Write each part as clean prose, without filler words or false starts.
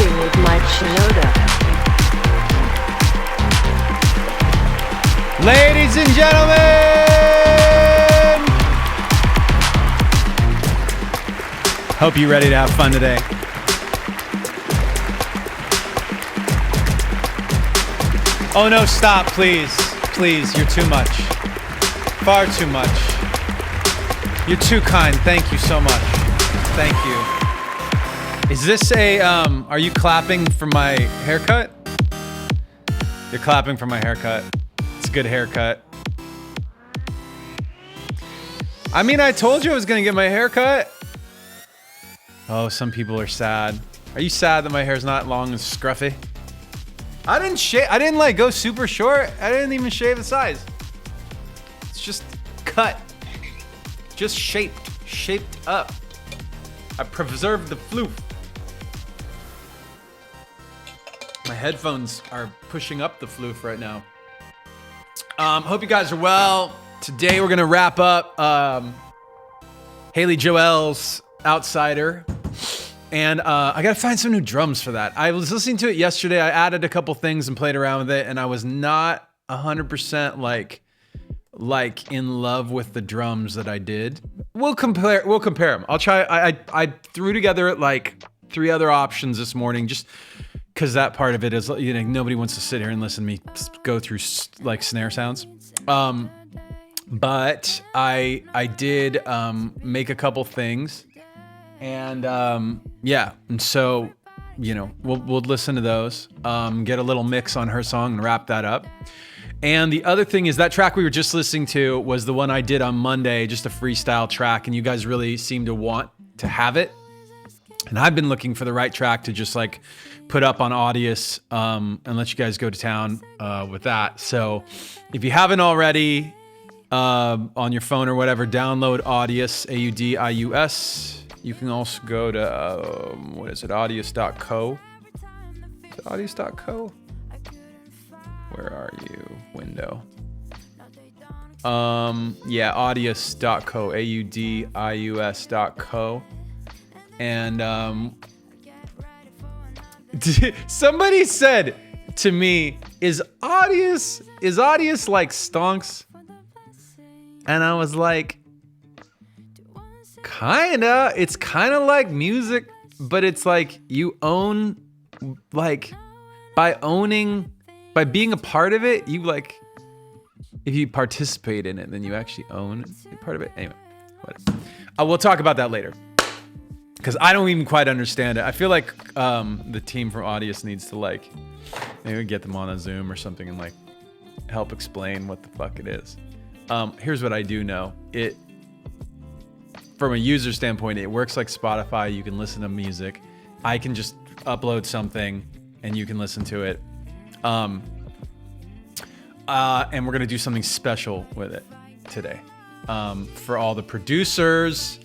vibing with Mike Shinoda. Ladies and gentlemen, hope you're ready to have fun today. Oh no, stop, please. Please, you're too much. Far too much. You're too kind. Thank you so much. Thank you. Is this a, are you clapping for my haircut? You're clapping for my haircut. It's a good haircut. I mean, I told you I was gonna get my haircut. Oh, some people are sad. Are you sad that my hair's not long and scruffy? I didn't like go super short. I didn't even shave the sides. It's just cut. Just shaped up. I preserved the floof. My headphones are pushing up the floof right now. Hope you guys are well. Today we're gonna wrap up Haley Joelle's Outsider. And I gotta find some new drums for that. I was listening to it yesterday. I added a couple things and played around with it, and I was not 100% like in love with the drums that I did. We'll compare them. I'll try. I threw together like 3 other options this morning, just because that part of it is, you know, nobody wants to sit here and listen to me go through like snare sounds. But I did make a couple things. And yeah, and so, you know, we'll listen to those, get a little mix on her song and wrap that up. And the other thing is that track we were just listening to was the one I did on Monday, just a freestyle track, and you guys really seem to want to have it. And I've been looking for the right track to just like put up on Audius and let you guys go to town with that. So if you haven't already, on your phone or whatever, download Audius, Audius. You can also go to, what is it, audius.co? Is it audius.co? Where are you? Window. Yeah, audius.co, audius.co. And somebody said to me, is Audius like Stonks? And I was like, kinda. It's kind of like music, but it's like you own, like, by being a part of it, you like, if you participate in it, then you actually own part of it. Anyway, whatever. We'll talk about that later, because I don't even quite understand it. I feel like the team from Audius needs to like maybe get them on a Zoom or something and like help explain what the fuck it is. Here's what I do know. From a user standpoint, it works like Spotify. You can listen to music. I can just upload something and you can listen to it. And we're gonna do something special with it today. For all the producers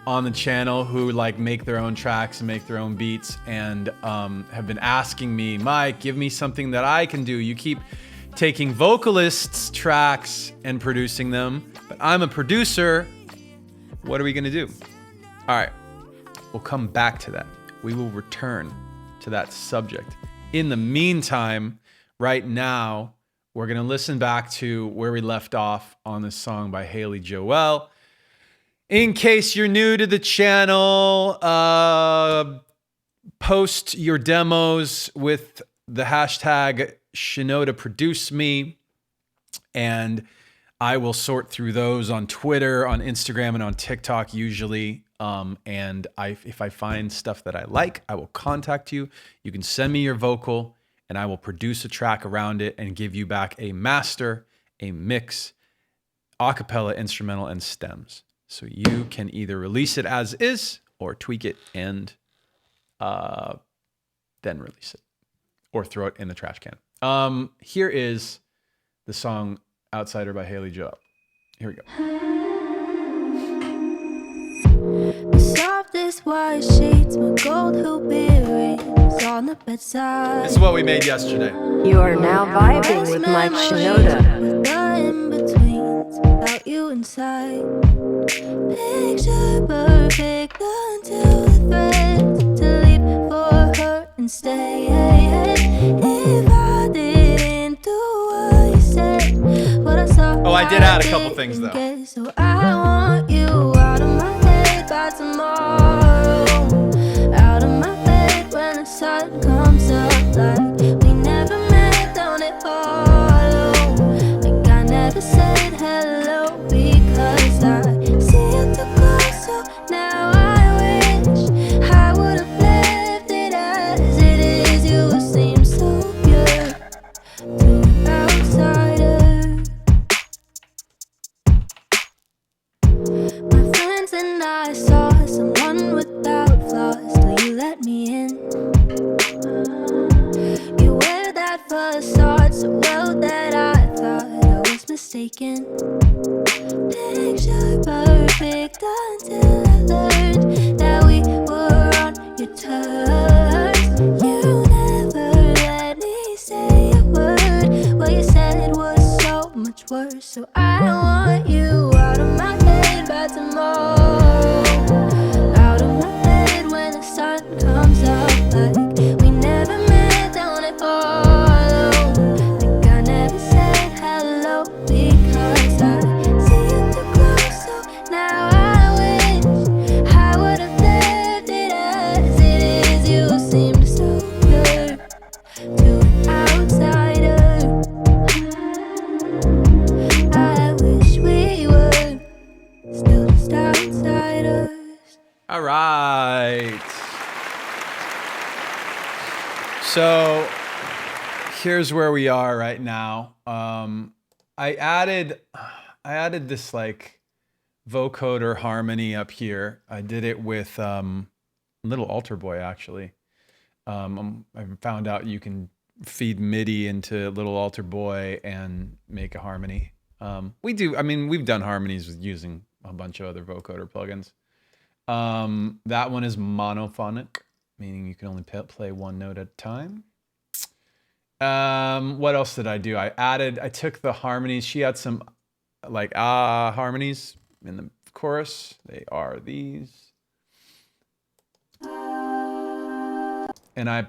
on the channel who like make their own tracks and make their own beats and have been asking me, Mike, give me something that I can do. You keep taking vocalists' tracks and producing them, but I'm a producer. What are we gonna do? All right, we'll come back to that. We will return to that subject. In the meantime, right now, we're gonna listen back to where we left off on this song by Haley Joelle. In case you're new to the channel, post your demos with the hashtag #ShinodaProduceMe, and I will sort through those on Twitter, on Instagram, and on TikTok usually. And if I find stuff that I like, I will contact you. You can send me your vocal, and I will produce a track around it and give you back a master, a mix, acapella, instrumental, and stems. So you can either release it as is or tweak it and then release it, or throw it in the trash can. Here is the song Outsider by Haley Joelle. Here we go. The softest white sheets, my gold hoop earrings on the bedside. This is what we made yesterday. You are now vibing with Mike Shinoda. With the in-betweens, without you inside. Picture perfect until the threats to leave for her and stay. If I didn't do what you said, what I saw. Oh, I did add a couple things though. So I want you out of my head by tomorrow. Out of my bed when the sun comes up. Like we never met, don't it follow? Like I never said hello because I see you too close. So now I wish I would have left it as it is. You seem so pure to an outsider. My friends and I saw someone without flaws till you let me in. You wear that facade so well that I thought I was mistaken. Picture perfect until I learned that we were on your terms. You never let me say a word. What you said was so much worse. So I want you out of my head by tomorrow. Out of my head when the sun comes up. Like we never met, don't it follow? Like I never said hello because I see you too close. So now I wish I would have left it as it is. You seem so pure to an outsider. I wish we were still just outsiders. All right. So here's where we are right now. I added this like vocoder harmony up here. I did it with Little Altar Boy actually. I found out you can feed MIDI into Little Altar Boy and make a harmony. We've done harmonies with using a bunch of other vocoder plugins. That one is monophonic, meaning you can only play one note at a time. What else did I do? I took the harmonies. She had some like harmonies in the chorus. They are these. And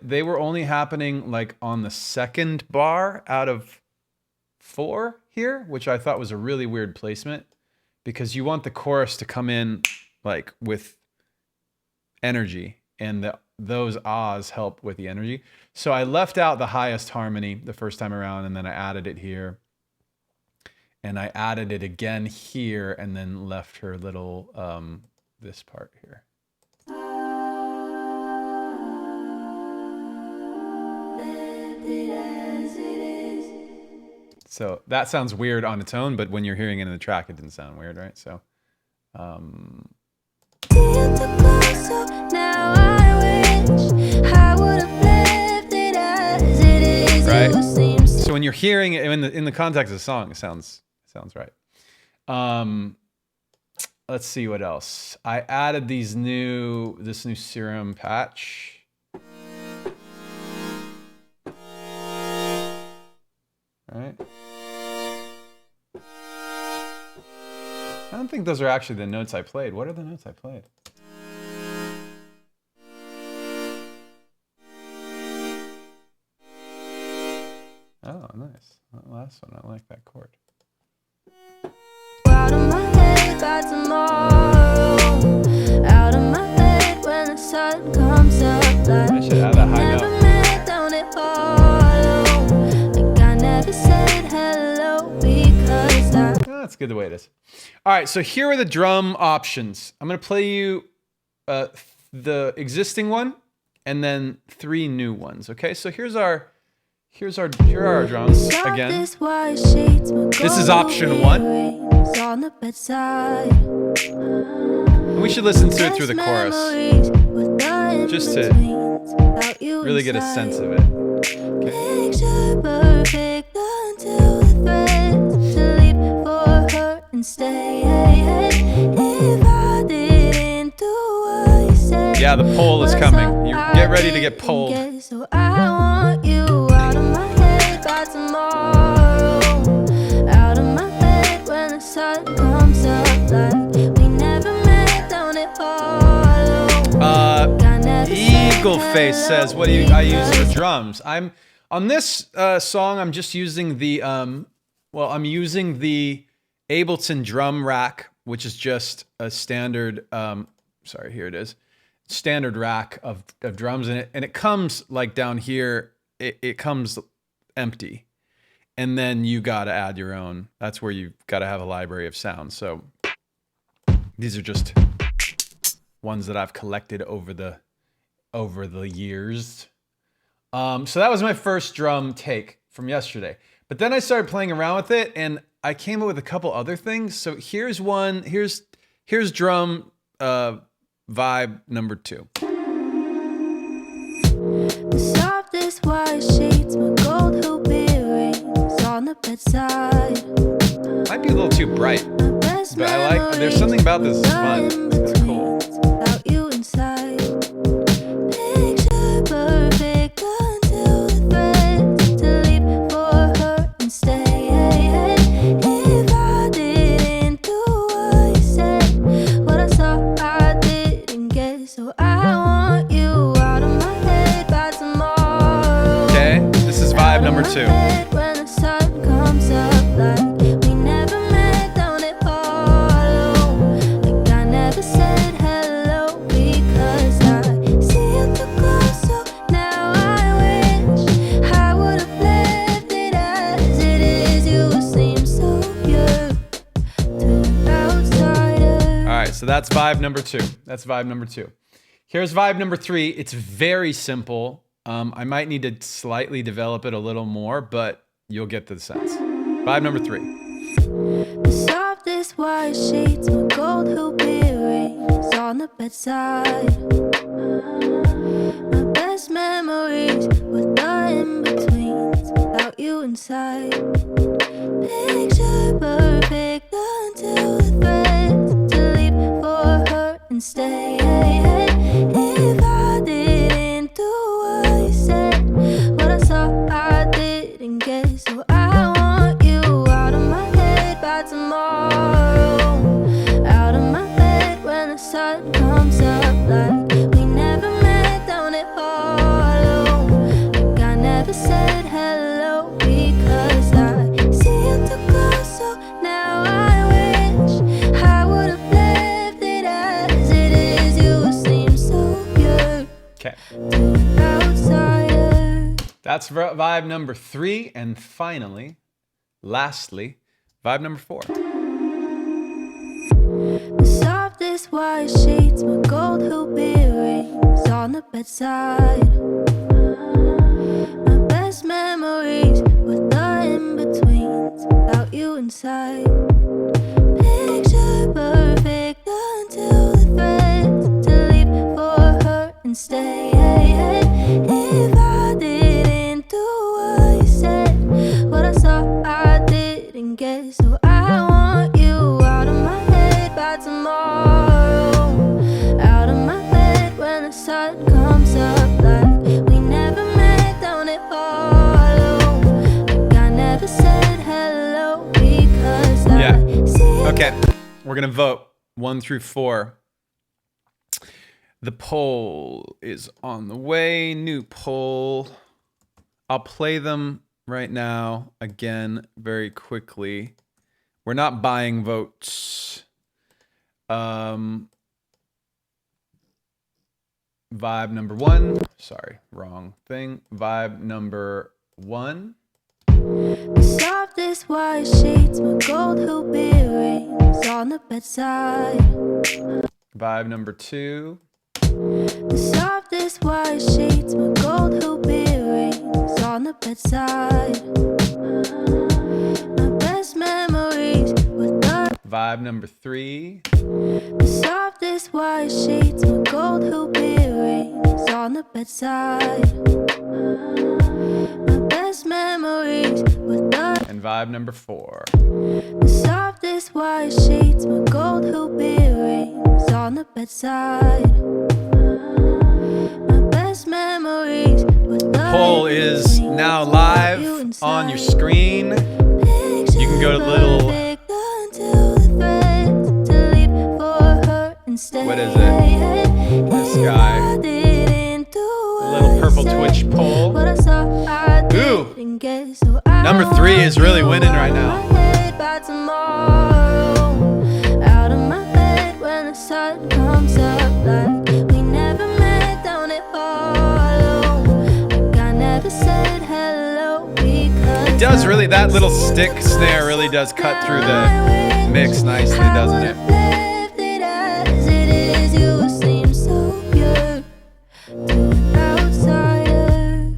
they were only happening like on the second bar out of 4 here, which I thought was a really weird placement because you want the chorus to come in like with energy, and those ahs help with the energy. So I left out the highest harmony the first time around, and then I added it here. And I added it again here, and then left her little, this part here. So that sounds weird on its own, but when you're hearing it in the track, it didn't sound weird, right? So, right. So when you're hearing it in the context of the song, it sounds right. Let's see what else. I added this new serum patch. All right. I don't think those are actually the notes I played. What are the notes I played? Oh, nice. That last one, I like that chord. Out of my head by tomorrow. Out of my bed when the sun comes up. Like I should add that high note. never met, don't it follow? Like I never said hello because That's good the way it is. All right, so here are the drum options. I'm gonna play you the existing one and then 3 new ones. Okay, so here are our drums again. This is option 1. And we should listen to it through the chorus, just to really get a sense of it. Okay. Picture perfect until the threats to leave for her and stay. If I didn't do what you said, Yeah, the poll is coming. You get ready to get polled. So I want you out of my head by tomorrow. Out of my bed when the sun comes up. Like we never met, don't it follow? Eagle Face says, "What do I use for drums?" I'm on this song. I'm just using the well, I'm using the Ableton drum rack, which is just a standard. Sorry, here it is. Standard rack of drums in it, and it comes like down here. It comes empty, and then you gotta add your own. That's where you gotta have a library of sounds. So these are just ones that I've collected over the years. So that was my first drum take from yesterday. But then I started playing around with it, and I came up with a couple other things. So here's one. Here's drum vibe number 2. The softest white sheets, my gold hoop earrings on the bedside. Might be a little too bright, but I like. There's something about this is fun. It's cool. Without you inside. Picture perfect until the threats to leave for her and stay. If I didn't do what you said, what I saw I didn't get. So I want you out of my head by tomorrow. Okay, this is vibe number 2. When the sun comes up like we never met down at Audius. Like I never said hello because I see you too close. So now I wish I would have left it as it is. You seem so pure to outsiders. All right, so that's vibe number 2. That's vibe number 2. Here's vibe number 3. It's very simple. I might need to slightly develop it a little more, but you'll get the sense. Vibe number 3. The softest white sheets, my gold hoop earrings on the bedside. My best memories with the in-betweens without you inside. Picture perfect until the threats to leave for her and stay. If I didn't do what you said, what I saw I didn't get. So I want you out of my head by tomorrow. Out of my bed when the sun comes up like we never met down at Audius. Like I never said hello because I see you too close. So now I wish I would have left it as it is. You seem so pure Okay. to outsiders. That's vibe number 3. And finally, lastly, vibe number 4. The softest white sheets, my gold hoop earrings on the bedside. My best memories with the in-betweens without you inside. Picture perfect until the threats to leave for her and stay. If I didn't do what you said, what I saw I didn't get. So I want you out of my head by tomorrow. Out of my bed when the sun comes up like we never met down at Audius. Like I never said hello because Yeah. I see you. Okay, we're gonna vote 1 through 4. The poll is on the way. New poll. I'll play them right now again very quickly. We're not buying votes. Vibe number 1. Sorry, wrong thing. Vibe number 1. The softest white sheets, my gold hoop earrings on the bedside. Vibe number 2. The softest white sheets, my gold hoop earrings on the bedside. My best memories with the Vibe number 3. The softest white sheets, my gold hoop earrings on the bedside. My best memories with the And vibe number 4. The softest white sheets, my gold hoop earrings on the bedside. My best memories with the Poll is now live on your screen. You can go to little, what is it? This guy. purple Twitch poll. What I saw, I Ooh. didn't get, so I Number 3 is really want winning you right out of now. my head by tomorrow. Out of my bed when the sun comes up, like we never met down at Hollow. Like I never said hello because It does really, that little stick snare really does cut through the mix nicely, doesn't it? Left it as it is, you seem so pure to an outsider.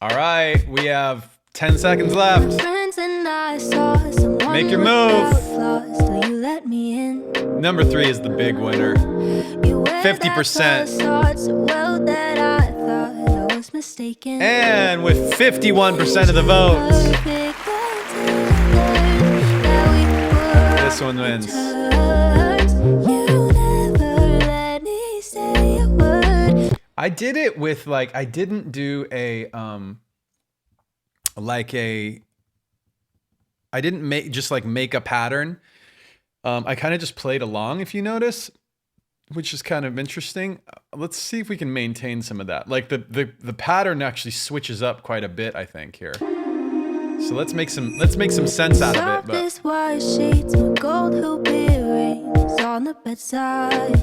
All right, we have 10 seconds left. Friends and I saw someone Make your without move. flaws, so you let me in. Number 3 is the big winner. You wear 50%. that facade so well that I thought I was mistaken. And with 51% of the votes, Perfect until I learned that we were this one wins. turns. You never let me say a word. I did it with like, I didn't do a, I didn't make a pattern. I kind of just played along, if you notice, which is kind of interesting. Let's see if we can maintain some of that. Like the pattern actually switches up quite a bit, I think, here. So let's make some sense out of it. But Softest white sheets, my gold hoop earrings on the bedside.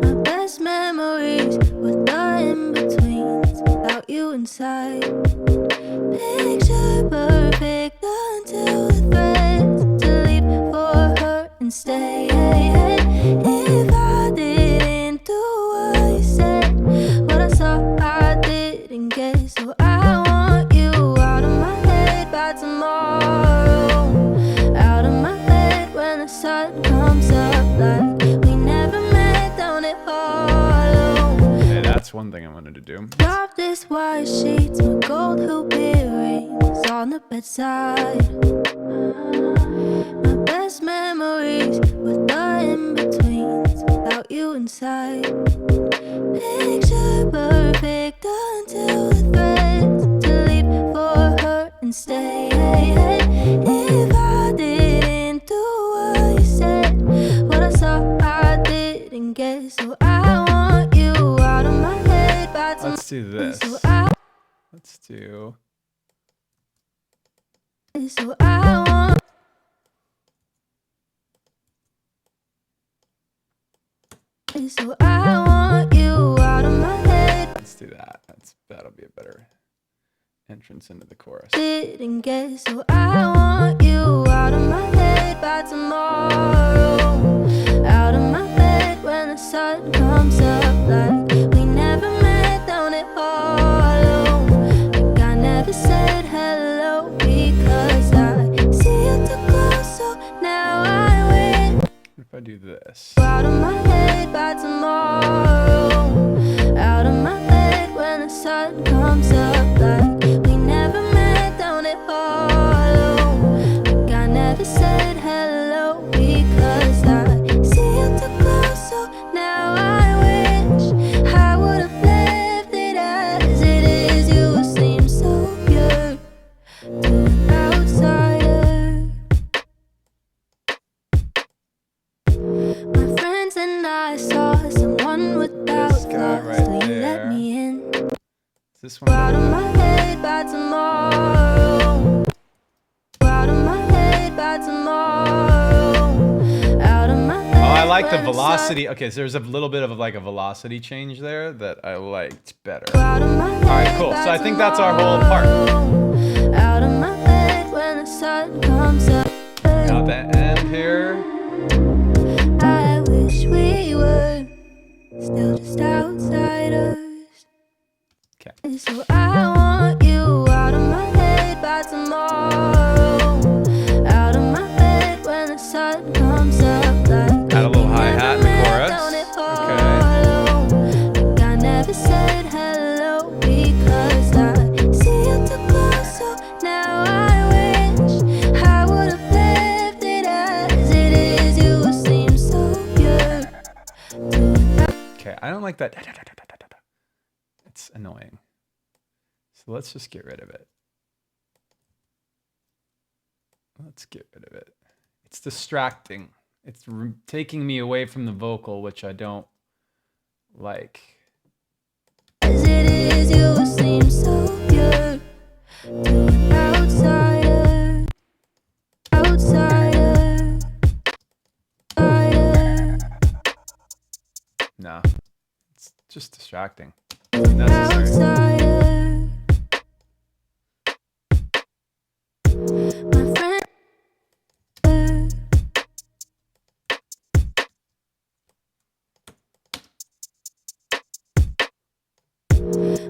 My best memories were the in-betweens without you inside. Picture perfect until the threats to leave for her and stay. If I didn't do what you said, what I saw I didn't get, so I want you out of my head by tomorrow. Out of my bed when the sun comes up, like we never met down at Hollow. okay, that's one thing I wanted to do. Softest white sheets, my gold hoop earrings on the bedside. My best memories were the in-betweens without you inside. Picture perfect until the threats to leave for her and stay. If I didn't do what you said, what I saw I didn't get, so I want you out of my head by tomorrow. Let's do this. So I want you out of my head. Let's do that. That'll be a better entrance into the chorus. Didn't get, so I want you out of my head by tomorrow. Out of my bed when the sun comes up, like we never met down at Hollow. Like I never said hello because I see you too close, so now I win. What if I do this? Out of my head by tomorrow. Out of my bed when the sun comes up, like we never met down at Hollow. Like I never said hello because I see you too close, so now I wish I would have left it as it is. You seem so pure to an outsider. My friends and I saw someone without This guy flaws, right so you there. let me in. Is this one? Out of my head by tomorrow. Out of my head by tomorrow. Out of my head. Oh, I like the when sun- velocity. Okay, so there's a little bit of like a velocity change there that I liked better. Out of my head right, cool. by So I think that's our whole part. tomorrow. Out of my bed when the sun comes up. Now the end here. I wish we were still just outsiders. Okay. So I want you out of my head by tomorrow. Out of my bed when the sun comes up, like Add a little we hi-hat in never the met chorus. down at Okay. Hollow. Like I never said hello because I see you too close, so now I wish I would have left it as it is. You seem so pure to Okay, I don't like that. It's annoying. So let's just get rid of it. Let's get rid of it. It's distracting. It's taking me away from the vocal, which I don't like. seem so pure to an outsider. Outsider. Outsider. No, it's just distracting. It's necessary. Outsider. My friend.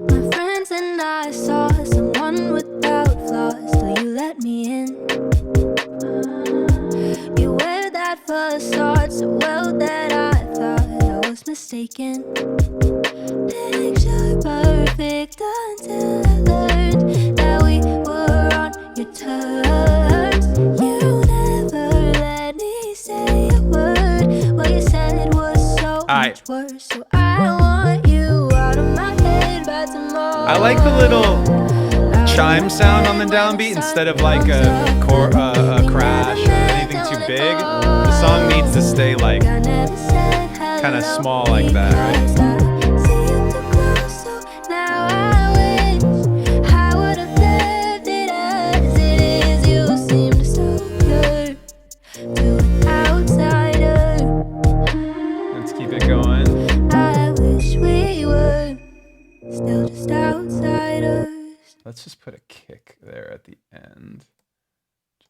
My friends and I saw someone without flaws, so you let me in. You wear that facade so well that I thought I was mistaken. Picture perfect until I learned that we were on your terms. You never let me say a word. What you said was so much worse. So I want you out of my head by tomorrow. I like the little chime sound on the downbeat instead of like a crash or anything too big. The song needs to stay like kind of small like that, right? Let's keep it going. I wish we were still just outsiders. Let's just put a kick there at the end.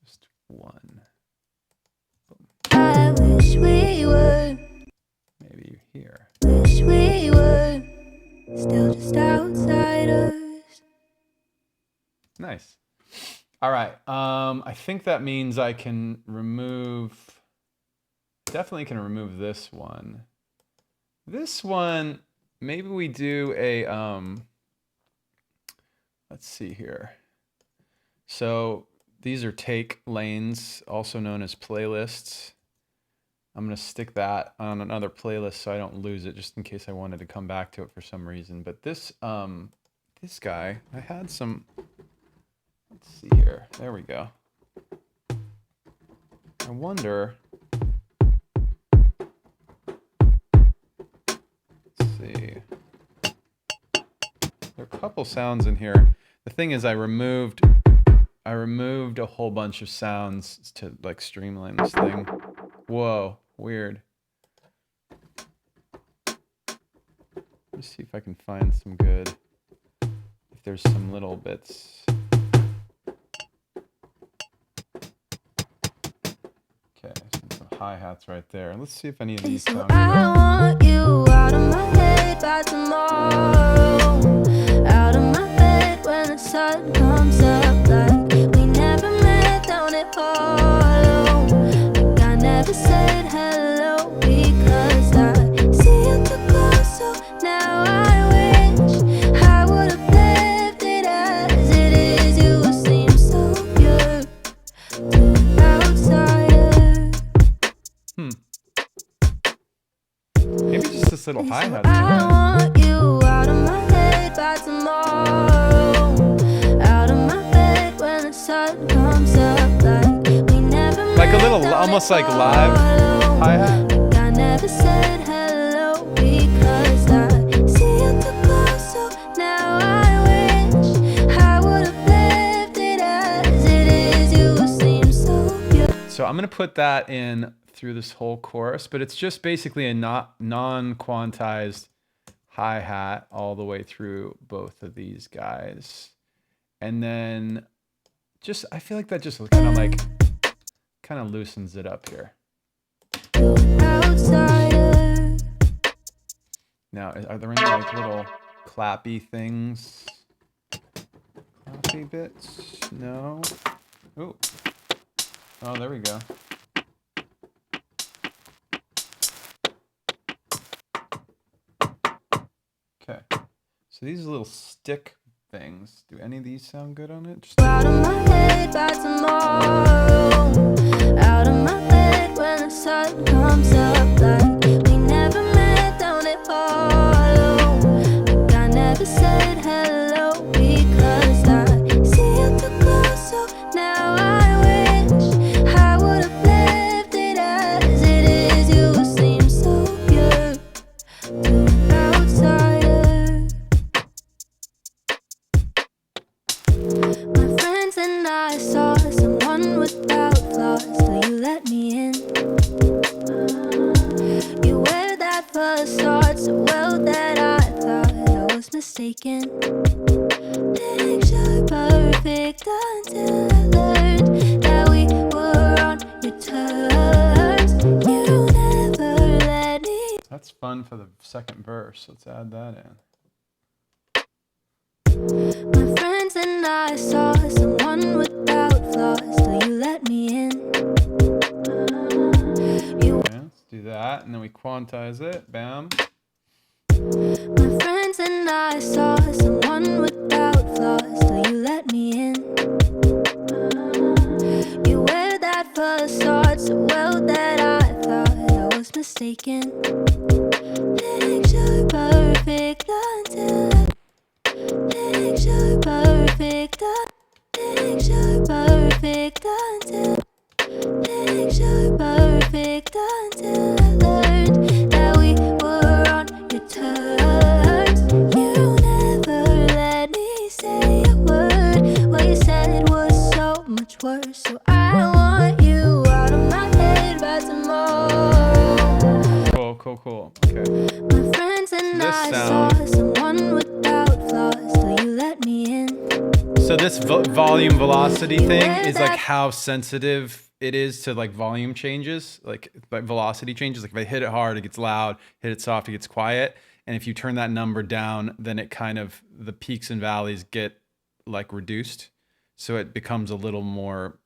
Just one. I wish we were. Maybe here. Wish we were still just outsiders. Nice. All right. I think that means I can remove. Definitely can remove this one. This one, maybe we do a. Let's see here. So these are take lanes, also known as playlists. I'm going to stick that on another playlist so I don't lose it, just in case I wanted to come back to it for some reason. But this guy, I had some, let's see here. There we go. I wonder, let's see. There are a couple sounds in here. The thing is I removed a whole bunch of sounds to like streamline this thing. Whoa, weird. Let's see if I can find some good, if there's some little bits. Okay, some hi-hats right there. Let's see if any of these sound good. I want you out of my head by tomorrow. Out of my bed when the sun comes up, like we never met down at Hollow. Like I never said hello because I see you too close. So now I wish I would have left it as it is. You seem so pure to an outsider. Maybe just this little hi-hat. I want you out of my head by tomorrow. Out of my bed when the sun comes up, like we never Like a met little, down almost at like live Hollow. hi-hat. Like I never said hello because I see you too close. So now I wish I would have left it as it is. You seem so pure. So I'm going to put that in through this whole chorus, but it's just basically a non-quantized hi-hat all the way through both of these guys. And then just, I feel like that just kind of loosens it up here. Outsider. Now, are there any like little clappy things? Clappy bits? No. Ooh. Oh, there we go. Okay. So these little stick things, do any of these sound good on it? Just Out of my head by tomorrow. Out of my bed when the sun comes up, like we never met down at Hollow. Like I never said hello because I see you too close. So now I wish I would have left it as it is. You seem so pure to an outsider. That's fun for the second verse. Let's add that in. My friends and I saw someone without flaws, so you let me in. Okay, let's do that, and then we quantize it. Bam. My friends and I saw someone without flaws, so you let me in. You wear that facade so well that I thought I was mistaken. Picture perfect until picture perfect, picture perfect until picture perfect until I learned that we were on your terms. You never let me say a word. What you said was so much worse. So I want you out of my head by tomorrow. Cool. Okay. My friends and I saw someone without flaws, so you let me in. So this volume velocity thing is like how sensitive it is to like volume changes, like velocity changes. Like if I hit it hard, it gets loud. Hit it soft, it gets quiet. And if you turn that number down, then it kind of, the peaks and valleys get like reduced. So it becomes a little more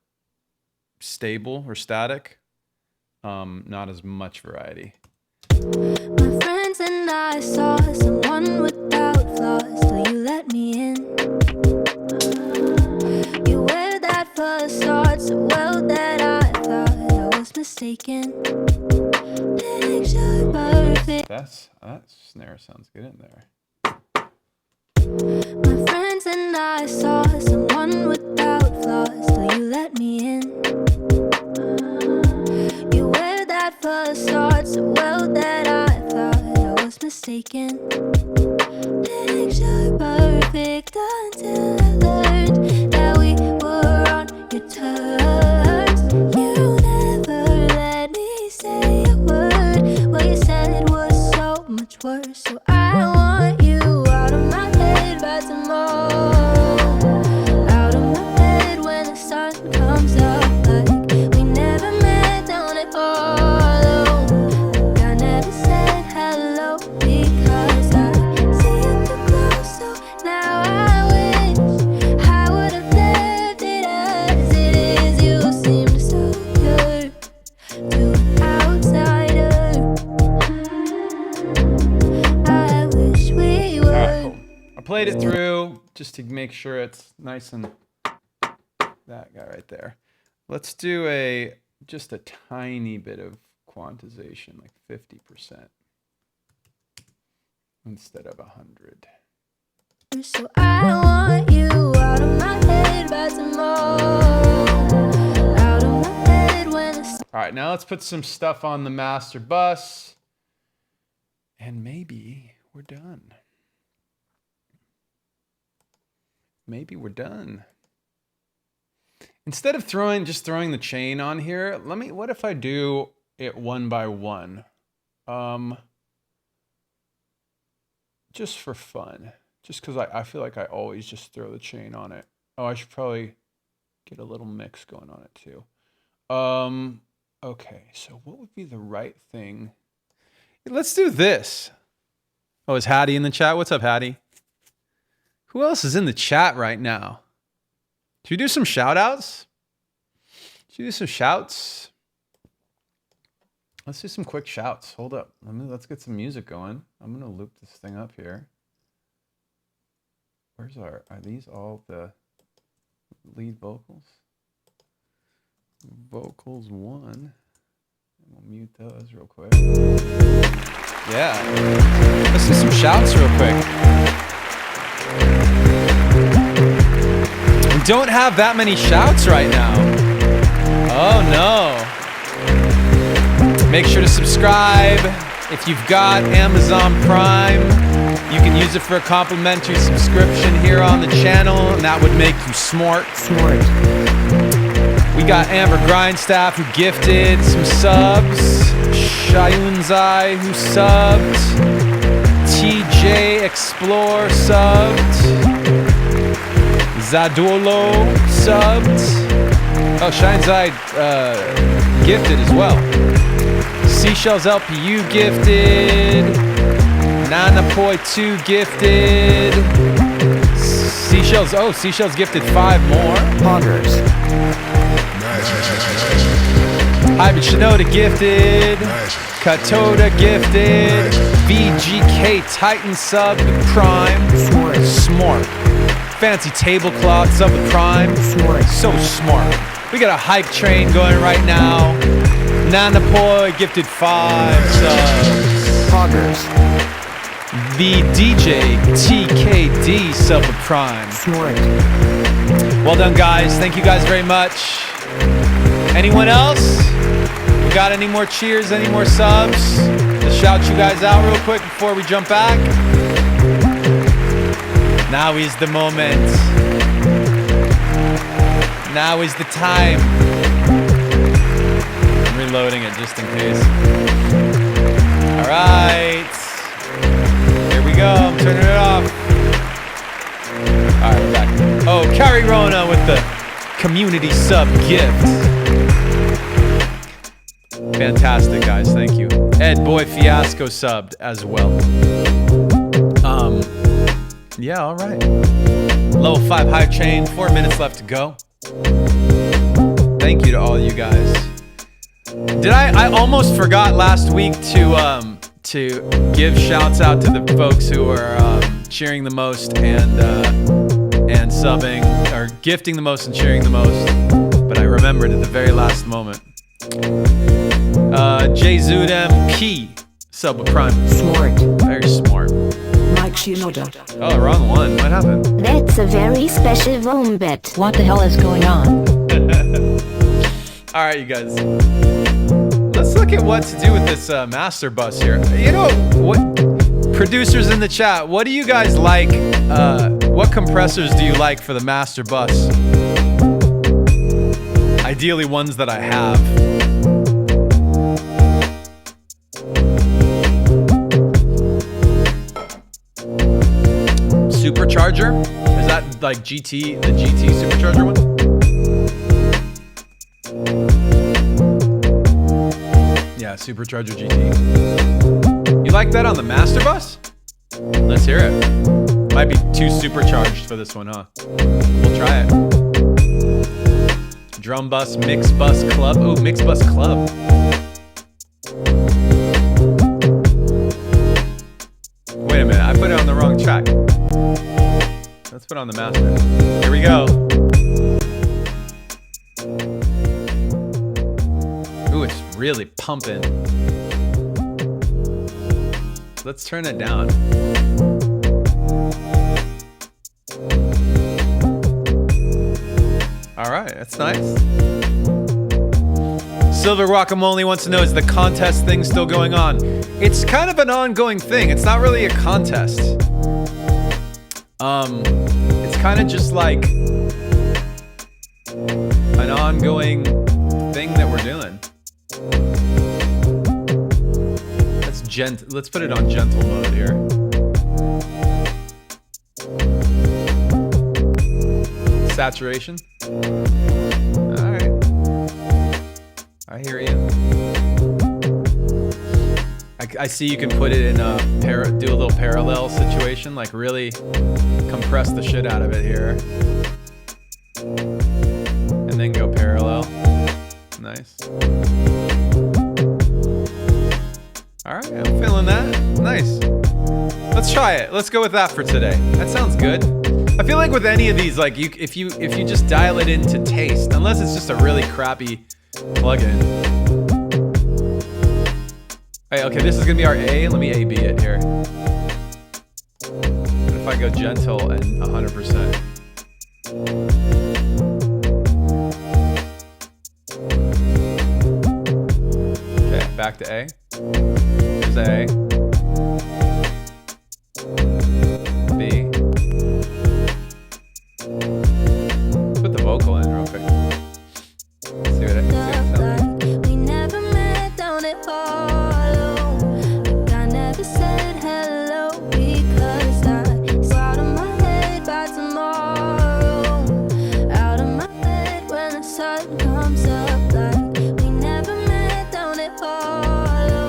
stable or static. Not as much variety. My friends and I saw someone without flaws, so you let me in. You wear that facade so well that I thought I was mistaken. Picture perfect. That snare sounds good in there. My friends and I saw someone without flaws, so you let me in. You wear that facade so well that I thought I was mistaken. Picture perfect until I learned that we were on your terms. You never let me say a word. What you said was so much worse. So I want you out of my head by tomorrow. Out of my head when the sun comes up, like we never met down at all. Like I never said hello because I see you too close. So now I wish I would have left it as it is. You seem so good to an outsider. I wish we All right, were. cool. I played it through just to make sure it's nice and that guy right there. Let's do just a tiny bit of quantization, like 50% instead of 100. So I want you out of my head by tomorrow. Out of my head when the All right, now let's put some stuff on the master bus, and maybe we're done. Maybe we're done. Instead of just throwing the chain on here, what if I do it one by one? Just for fun. Just because I feel like I always just throw the chain on it. Oh, I should probably get a little mix going on it too. Okay, so what would be the right thing? Let's do this. Oh, is Hattie in the chat? What's up, Hattie? Who else is in the chat right now? Should we do some shout outs? Should we do some shouts? Let's do some quick shouts. Hold up. Let's get some music going. I'm going to loop this thing up here. Are these all the lead vocals? Vocals 1. We'll mute those real quick. Yeah. Let's do some shouts real quick. We don't have that many shouts right now. Oh no. Make sure to subscribe. If you've got Amazon Prime, you can use it for a complimentary subscription here on the channel, and that would make you smart. We got Amber Grindstaff who gifted some subs. Shayunzai who subbed. TJ Explore subbed. Zadolo subbed. Oh, Shayunzai gifted as well. Seashells LPU gifted. Nanapoi 2 gifted. Seashells, oh, Seashells gifted 5 more. Poggers. Hybrid Shinoda gifted. Katoda gifted. VGK Titan sub with Prime. Smart. Fancy tablecloth sub with Prime. So smart. We got a hype train going right now. Nanapoi gifted 5 subs. Poggers. The DJ TKD sub with Prime. Smart. Well done, guys. Thank you guys very much. Anyone else? We got any more cheers, any more subs? To shout you guys out real quick before we jump back. Now is the moment. Now is the time. I'm reloading it just in case. All right. Here we go. I'm turning it off. All right, we're back. Oh, Carrie Rona with the community sub gift. Fantastic, guys. Thank you. Ed Boy Fiasco subbed as well. Yeah, all right. Level 5 hype chain. 4 minutes left to go. Thank you to all you guys. I almost forgot last week to give shouts out to the folks who are cheering the most and subbing, or gifting the most and cheering the most. But I remembered at the very last moment. Jzudem P sub with Prime. Smart. Very smart. Mike Shinoda. Oh, wrong one. What happened? That's a very special wombat. What the hell is going on? All right, you guys. Let's look at what to do with this master bus here. You know what? Producers in the chat, what do you guys like? What compressors do you like for the master bus? Ideally, ones that I have. Supercharger? Is that like the GT supercharger one? Yeah, supercharger GT. You like that on the master bus? Let's hear it. Might be too supercharged for this one, huh? We'll try it. Drum bus, mix bus club. Oh, mix bus club. Wait a minute, I put it on the wrong track. Let's put it on the master. Here we go. Ooh, it's really pumping. Let's turn it down. All right, that's nice. Silver Guacamole wants to know, is the contest thing still going on? It's kind of an ongoing thing. It's not really a contest. It's kind of just like an ongoing thing that we're doing. Let's put it on gentle mode here. Saturation. All right. I hear you. I see you can put it in a do a little parallel situation, like really compress the shit out of it here, and then go parallel. Nice. All right, I'm feeling that. Nice. Let's try it. Let's go with that for today. That sounds good. I feel like with any of these, like if you just dial it into taste, unless it's just a really crappy plugin. Hey, okay, this is gonna be our A. Let me A-B it here. What if I go gentle and 100%? Okay, back to A. Here's A. B. Put the vocal in real quick. Let's see what it sounds like. We never met down at Hollow. Like I never said hello because I was out of my head by tomorrow. Out of my bed when the sun comes up. Like we never met down at Hollow.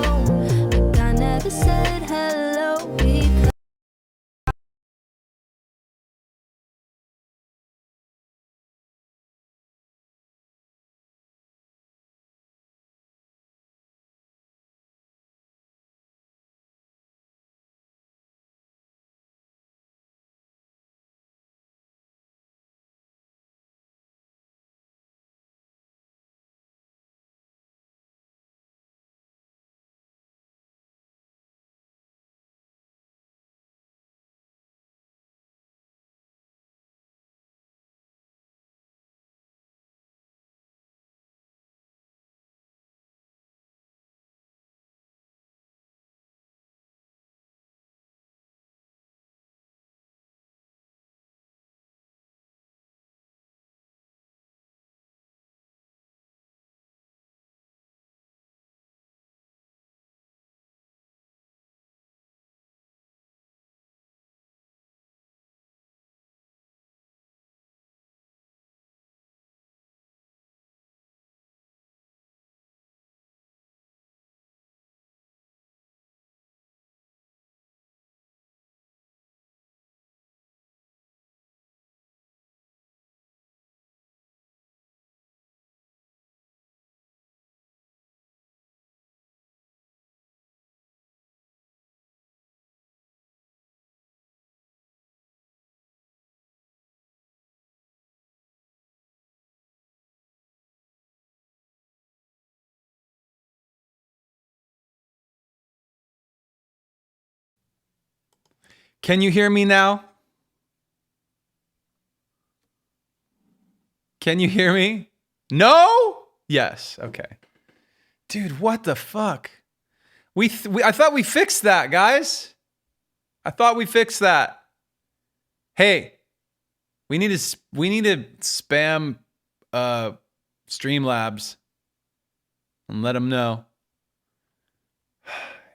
Can you hear me now? Can you hear me? No? Yes. Okay. Dude, what the fuck? I thought we fixed that, guys. I thought we fixed that. Hey, we need to spam Streamlabs and let them know.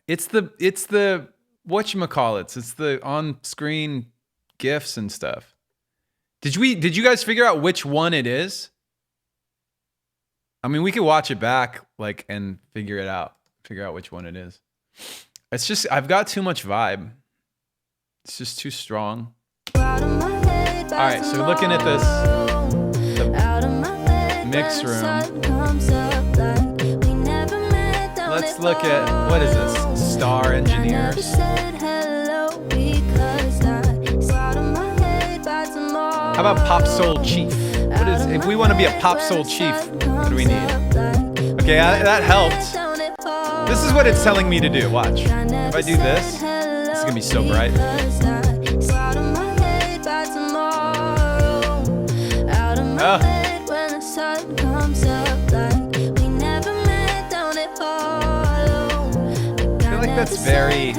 It's the whatchamacallits. It's the on-screen GIFs and stuff. Did you guys figure out which one it is? I mean, we could watch it back and figure out which one it is. It's just I've got too much vibe. It's just too strong. All right, so looking at the mix room. Let's look at, what is this? Star Engineers. How about Pop Soul Chief? If we want to be a Pop Soul Chief, what do we need? Okay, that helped. This is what it's telling me to do. Watch. If I do this, it's gonna be so bright. Oh. I feel like that's very...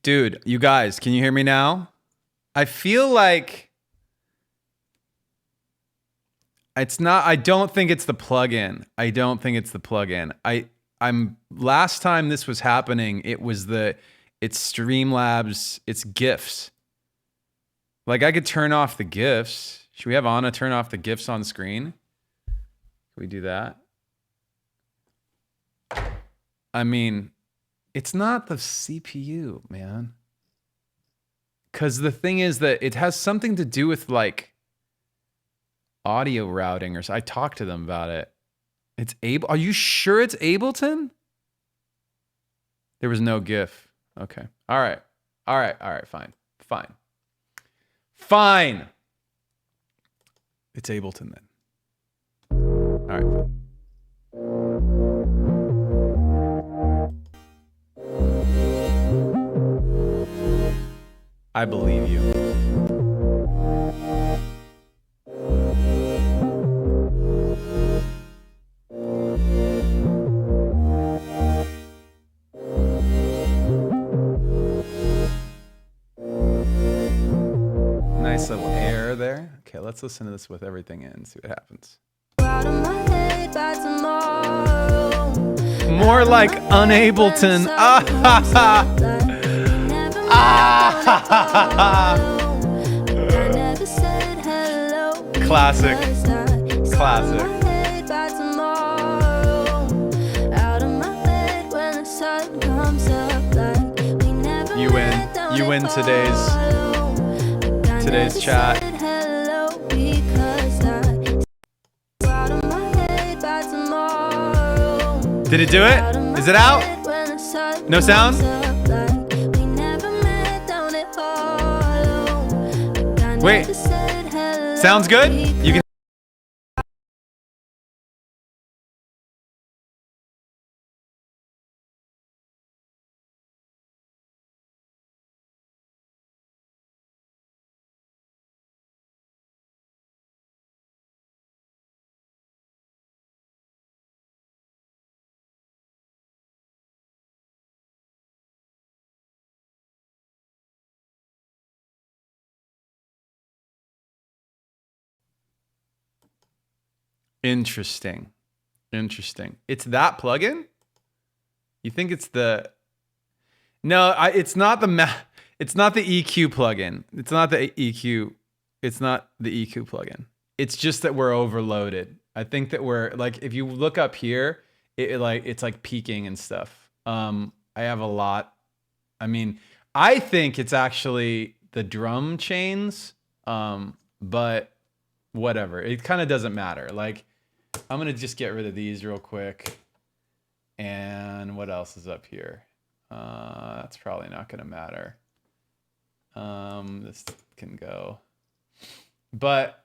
Dude, you guys, can you hear me now? I feel like it's not, I don't think it's the plugin. I don't think it's the plugin. I'm last time this was happening, it's Streamlabs, it's GIFs. Like I could turn off the GIFs. Should we have Anna turn off the GIFs on screen? Can we do that? I mean, it's not the CPU, man. Because the thing is that it has something to do with like audio routing or so. I talked to them about it. It's able. Are you sure it's Ableton? There was no GIF. Okay. All right. All right. All right. Fine. Fine. Fine. It's Ableton then. All right. Fine. I believe you. Nice little air there. Okay, let's listen to this with everything in, see what happens. More like Unableton. Ah ha ha. Classic. Classic. You win today's chat. Did it do it? Is it out? No sound? Wait. Sounds good? You can. Interesting. It's that plugin? You think it's the... No, it's not the it's not the EQ plugin. It's not the EQ plugin. It's just that we're overloaded. I think that we're like, if you look up here, it's like peaking and stuff. I have a lot. I mean, I think it's actually the drum chains, but whatever. It kind of doesn't matter. Like, I'm gonna just get rid of these real quick. And what else is up here? That's probably not gonna matter. This can go. But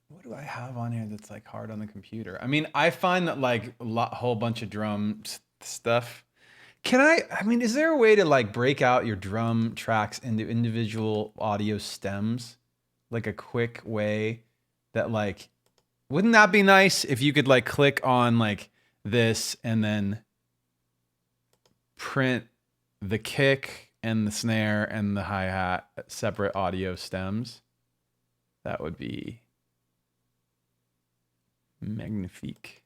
what do I have on here that's like hard on the computer? I mean, I find that like whole bunch of drum stuff. I mean, is there a way to like break out your drum tracks into individual audio stems? Like a quick way that like, wouldn't that be nice if you could like click on like this and then print the kick and the snare and the hi-hat separate audio stems? That would be magnifique.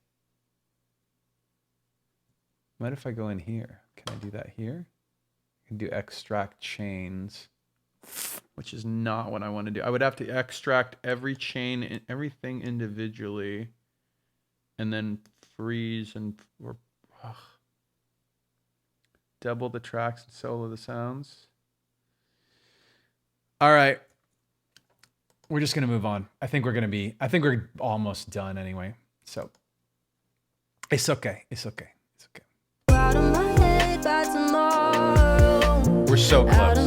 What if I go in here? Can I do that here? I can do extract chains, which is not what I want to do. I would have to extract every chain and everything individually and then freeze or double the tracks and solo the sounds. All right. We're just going to move on. I think we're almost done anyway. So it's okay. It's okay. It's okay. We're so close.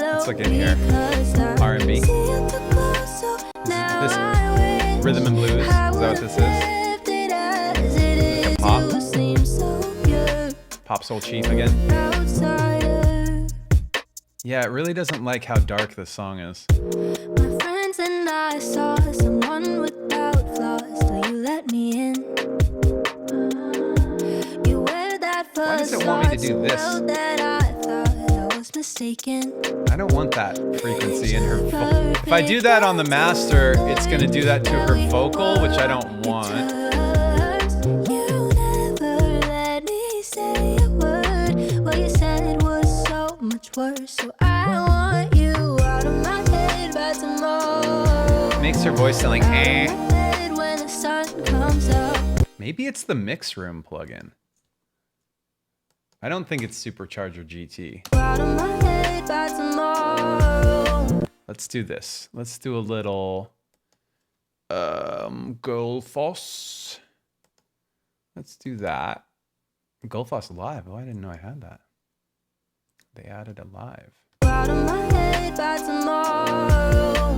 Let's look in here. R&B. This rhythm and blues. Is that what this is? Like a pop. Pop Soul Chief again. Yeah, it really doesn't like how dark this song is. My friends and I saw someone without flaws. Do you let me in? You wear that Why does it want me to do this? that I thought I was mistaken. I don't want that frequency in her vocal. If I do that on the master, it's going to do that to her vocal, which I don't want. Worse, so I want you out of my head by tomorrow. It makes her voice sound like eh. When the sun comes up. Maybe it's the mix room plugin. I don't think it's Supercharger GT. Out of my head by tomorrow. Let's do this. Let's do a little Gullfoss. Let's do that. Gullfoss Live. Oh, I didn't know I had that. They added a live. Out of my head by tomorrow.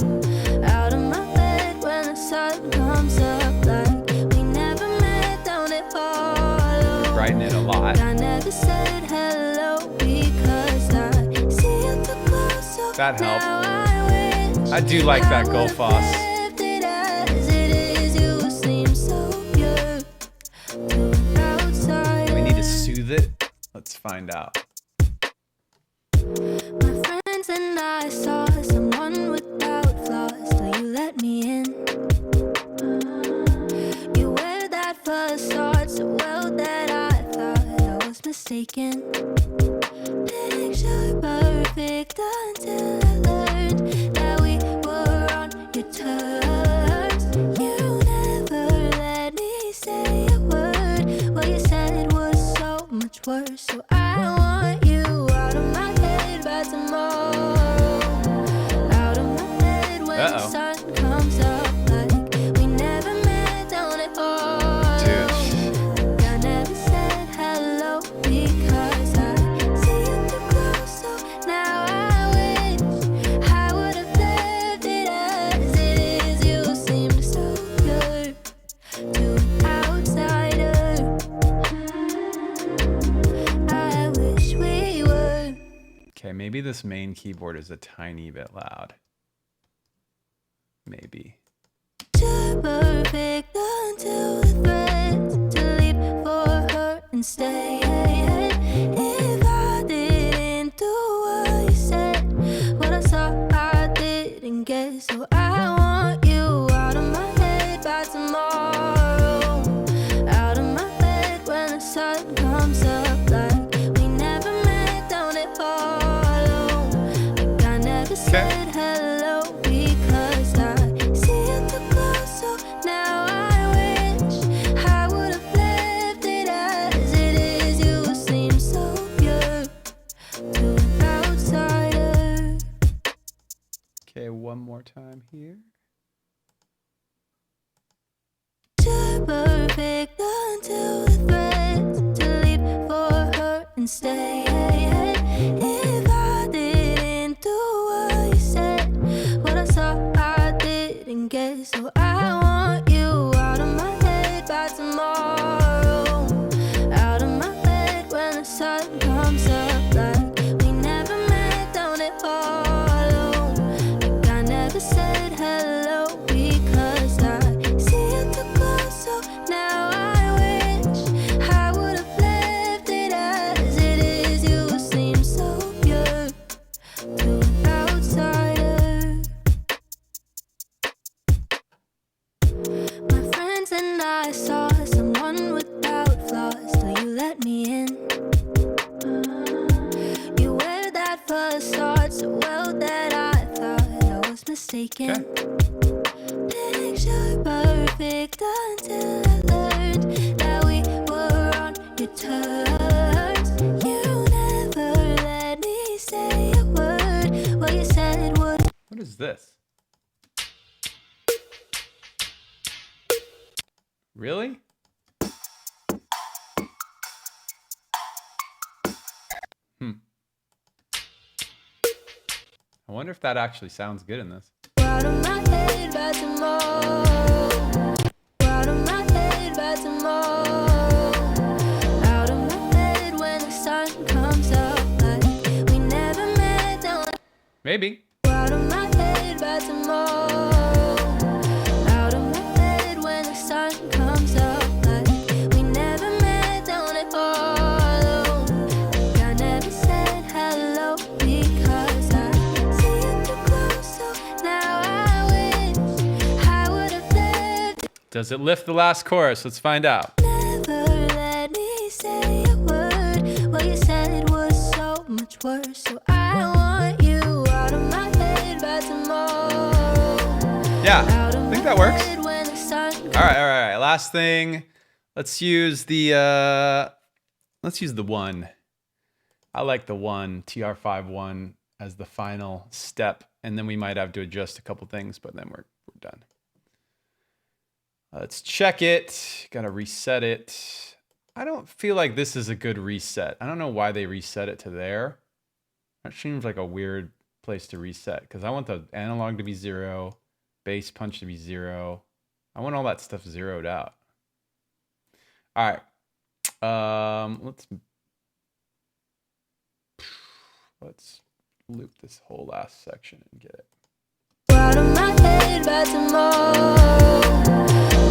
Out of my bed when the sun comes up. Like we never met, don't it follow? Brighten it a lot. I never said hello because I see you too close. So that helped. I do like that Gullfoss. Do we need to soothe it? Let's find out. My friends and I saw someone without flaws. Do you let me in? You wear that facade so well that I thought I was mistaken. Picture perfect until I learned that we were on your terms. You out of my head by tomorrow. Out of my head when the sun comes up. Like we never met down at all. Dude. I never said hello because I see you too close. So now I wish I would have left it as it is. You seemed so good to an outsider. I wish we were. Okay, maybe this main keyboard is a tiny bit loud. Maybe. Too perfect until the threats to leave for her and stay. If I didn't do what you said, what I saw I didn't get. So I want you out of my head by tomorrow. Out of my head when the sun comes up. Like we never met down at Hollow. Like I never said hello because I see you too close. So now I wish I would have left it as it is. You seem so pure to an outsider. Okay, one more time here. Too perfect until the threats to leave for her and stay. If I didn't do what you said, what I saw I didn't get. So I want you out of my head by tomorrow. Out of my head when the sun comes up. Like we never met down at Hollow. Like I never said hello because I see you too close. So now I wish I would have left it as it is. You seem so pure to an outsider. My friends and I saw someone without flaws till you let me in. You wear that facade so well that I thought I was mistaken. Picture perfect until I learned that we were on your terms. You never let me say a word. What you said was What is this? Really? I wonder if that actually sounds good in this. out of my head by tomorrow. Out of my head by tomorrow. Out of my head when the sun comes up. Like we never met down. Maybe. Out of my head by tomorrow. Out of my head when the sun comes up. Like we never met down at Hollow. Like I never said hello because I see you too close. So now I wish I would have left. Does it lift the last chorus? Let's find out. Never let me say a word. What you said was so much worse. So I want you out of my head by tomorrow. Yeah, Out of I think my that works. head when the sun All right. Last thing. Let's use the one. I like the one, TR51 as the final step, and then we might have to adjust a couple things, but then we're done. Let's check it. Gotta reset it. I don't feel like this is a good reset. I don't know why they reset it to there. That seems like a weird place to reset because I want the analog to be 0, bass punch to be 0. I want all that stuff zeroed out. All right. Let's loop this whole last section and get it. out of my head by tomorrow.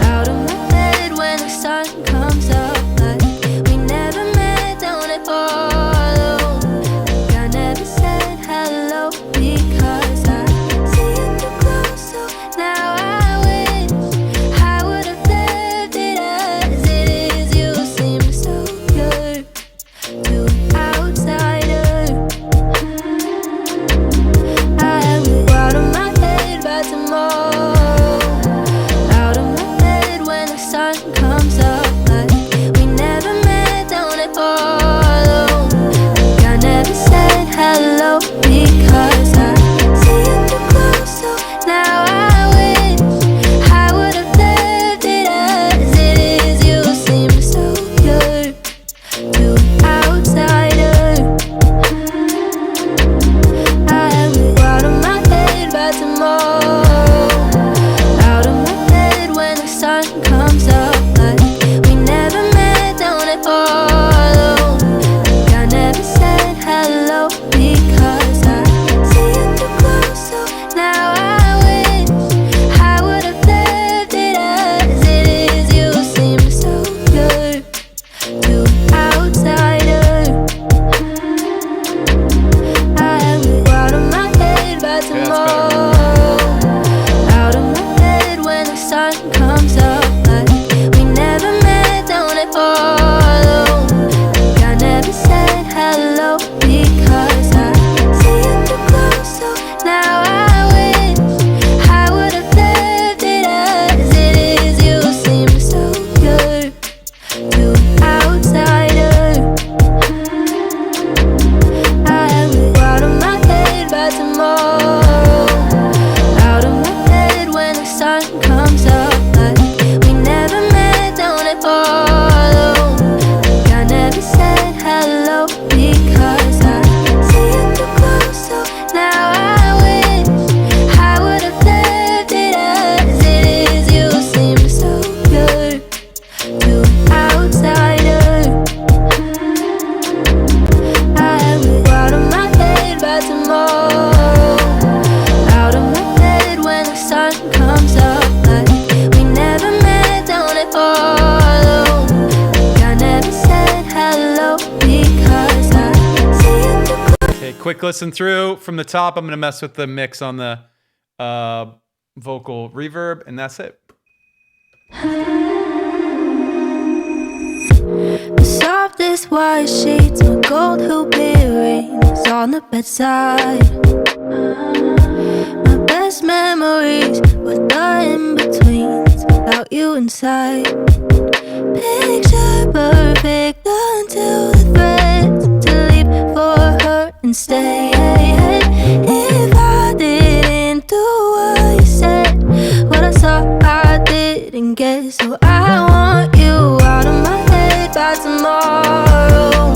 Out of my head when the sun comes up. Like we never met down at Hollow. Like I never said hello because I see you too close. So now I wish I would have left it as it is. You seem so pure to an outsider. I wish out of my head by tomorrow. Out of my head when the sun comes up. quick listen through from the top. I'm gonna mess with the mix on the vocal reverb, and that's it. The softest white sheets, my gold hoop earrings on the bedside. My best memories were the in-betweens without you inside. Picture perfect until the threats to leave for her and stay. If I didn't do what you said, what I saw I didn't get. So I want you out of my head by tomorrow,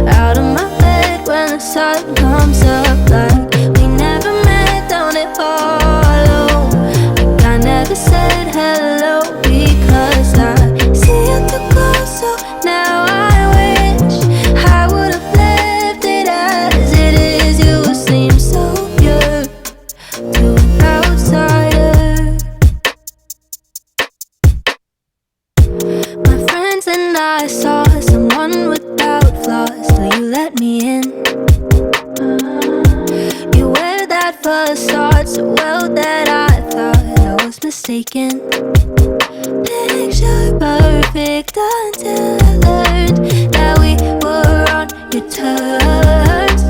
out of my bed when the sun comes up. Like we never met, don't it follow? Like I never said hello because I see you too close. So now I wish I would have left it as it is. You seem so pure to an outsider. My friends and I saw someone without flaws till you let me in. You wear that facade so well that I thought I was mistaken. Picture perfect until I learned that we were on your terms.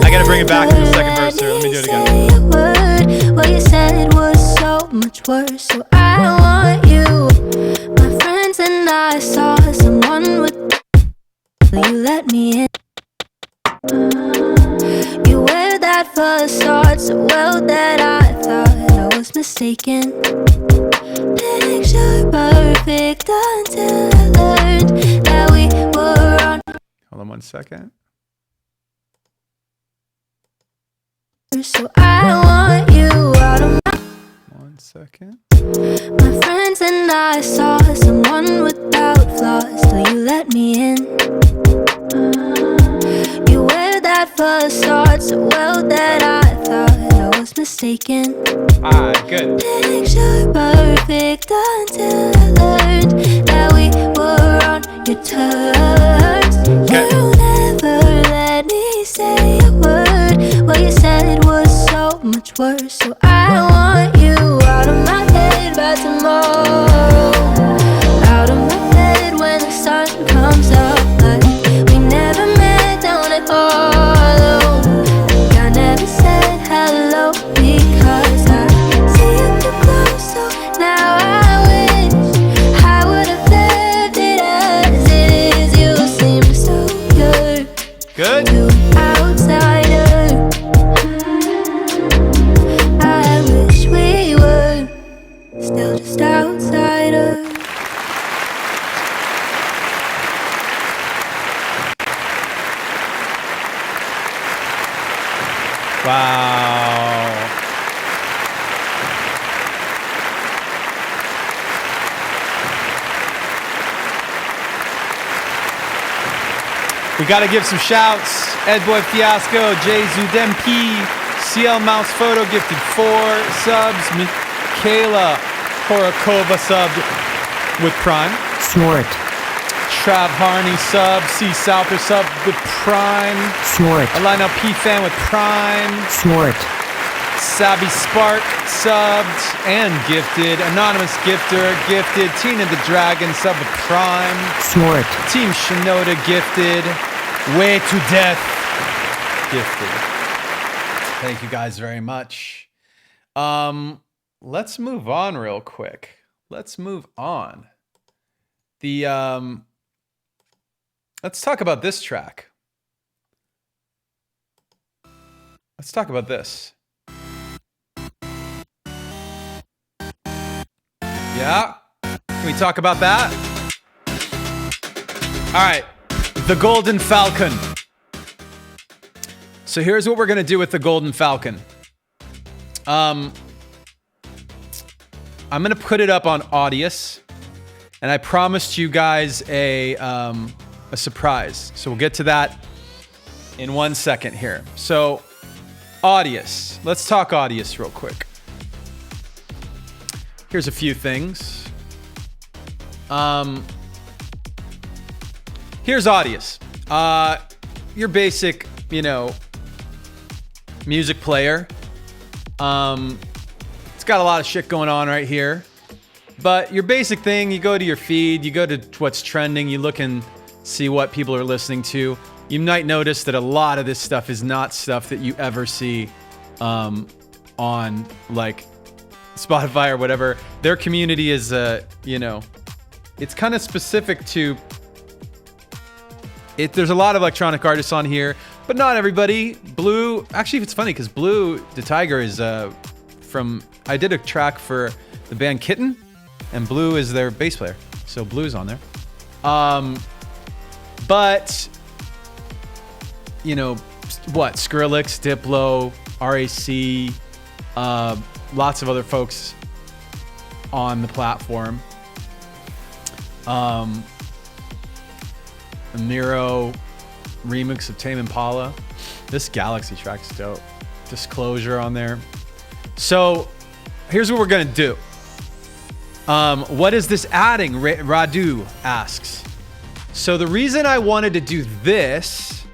I gotta bring it back to the second verse here. Let me do it again. What you said was so much worse. So I want you. My friends and I saw someone with. You let me in. You wear that facade so well that I thought I was mistaken. Picture perfect until I learned that we were on. Hold on 1 second. So I want you out of my. 1 second. My friends and I saw someone without flaws till you let me in. You wear that facade so well that I thought I was mistaken. Alright, good. Picture perfect until I learned that we were on your terms. Okay. You never let me say a word. What you said was so much worse. So I want you out of my head by tomorrow, out of my bed when the sun comes up. Like we never met, don't it follow? Like I never said hello because I see you too close. So now I wish I would have left it as it is. You seem so pure Good. to an outsider. I wish we were still just outsiders. Wow. We gotta give some shouts. Edboy Fiasco, Jay Zudempi, CL Mouse Photo gifted 4 subs. Michaela Horakova subbed with Prime. Snort. Trav Harney sub. C Souther sub with Prime. Snort. A Lionel P fan with Prime. Snort. Sabby Spark subbed and gifted. Anonymous Gifter gifted. Tina the Dragon sub with Prime. Snort. Team Shinoda gifted. Way to Death gifted. Thank you guys very much. Let's move on real quick. Let's move on. Let's talk about this track. Let's talk about this. Yeah? Can we talk about that? All right. The Golden Falcon. So here's what we're going to do with the Golden Falcon. I'm going to put it up on Audius. And I promised you guys a surprise. So we'll get to that in 1 second here. So Audius. Let's talk Audius real quick. Here's a few things. Here's Audius. Your basic, music player. It's got a lot of shit going on right here. But your basic thing, you go to your feed, you go to what's trending, you look and see what people are listening to. You might notice that a lot of this stuff is not stuff that you ever see on like Spotify or whatever. Their community is, you know, it's kind of specific to it. There's a lot of electronic artists on here, but not everybody. Blue, actually, it's funny because Blue the Tiger is I did a track for the band Kitten, and Blue is their bass player, so Blue's on there. But you know what? Skrillex, Diplo, RAC, lots of other folks on the platform. Miro remix of Tame Impala. This Galaxy track's dope. Disclosure on there. So here's what we're gonna do. What is this adding? Radu asks. So the reason I wanted to do this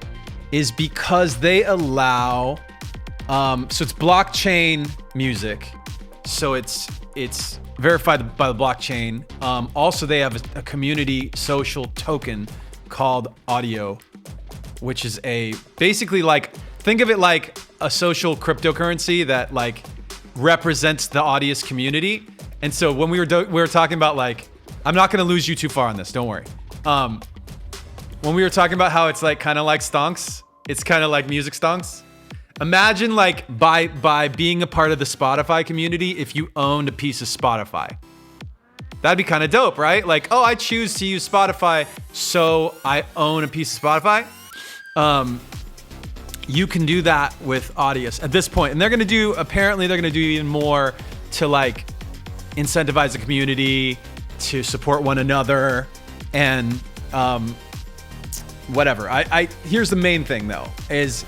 is because they allow, so it's blockchain music. So it's verified by the blockchain. Also, they have a community social token called Audius, which is basically like, think of it like a social cryptocurrency that like represents the Audius community. And so when we were talking about like, I'm not gonna lose you too far on this, don't worry. When we were talking about how it's like kind of like stonks, it's kind of like music stonks. Imagine like by being a part of the Spotify community, if you owned a piece of Spotify. That'd be kind of dope, right? Like, oh, I choose to use Spotify, so I own a piece of Spotify. You can do that with Audius at this point. And apparently they're gonna do even more to like incentivize the community, to support one another, and whatever. Here's the main thing though, is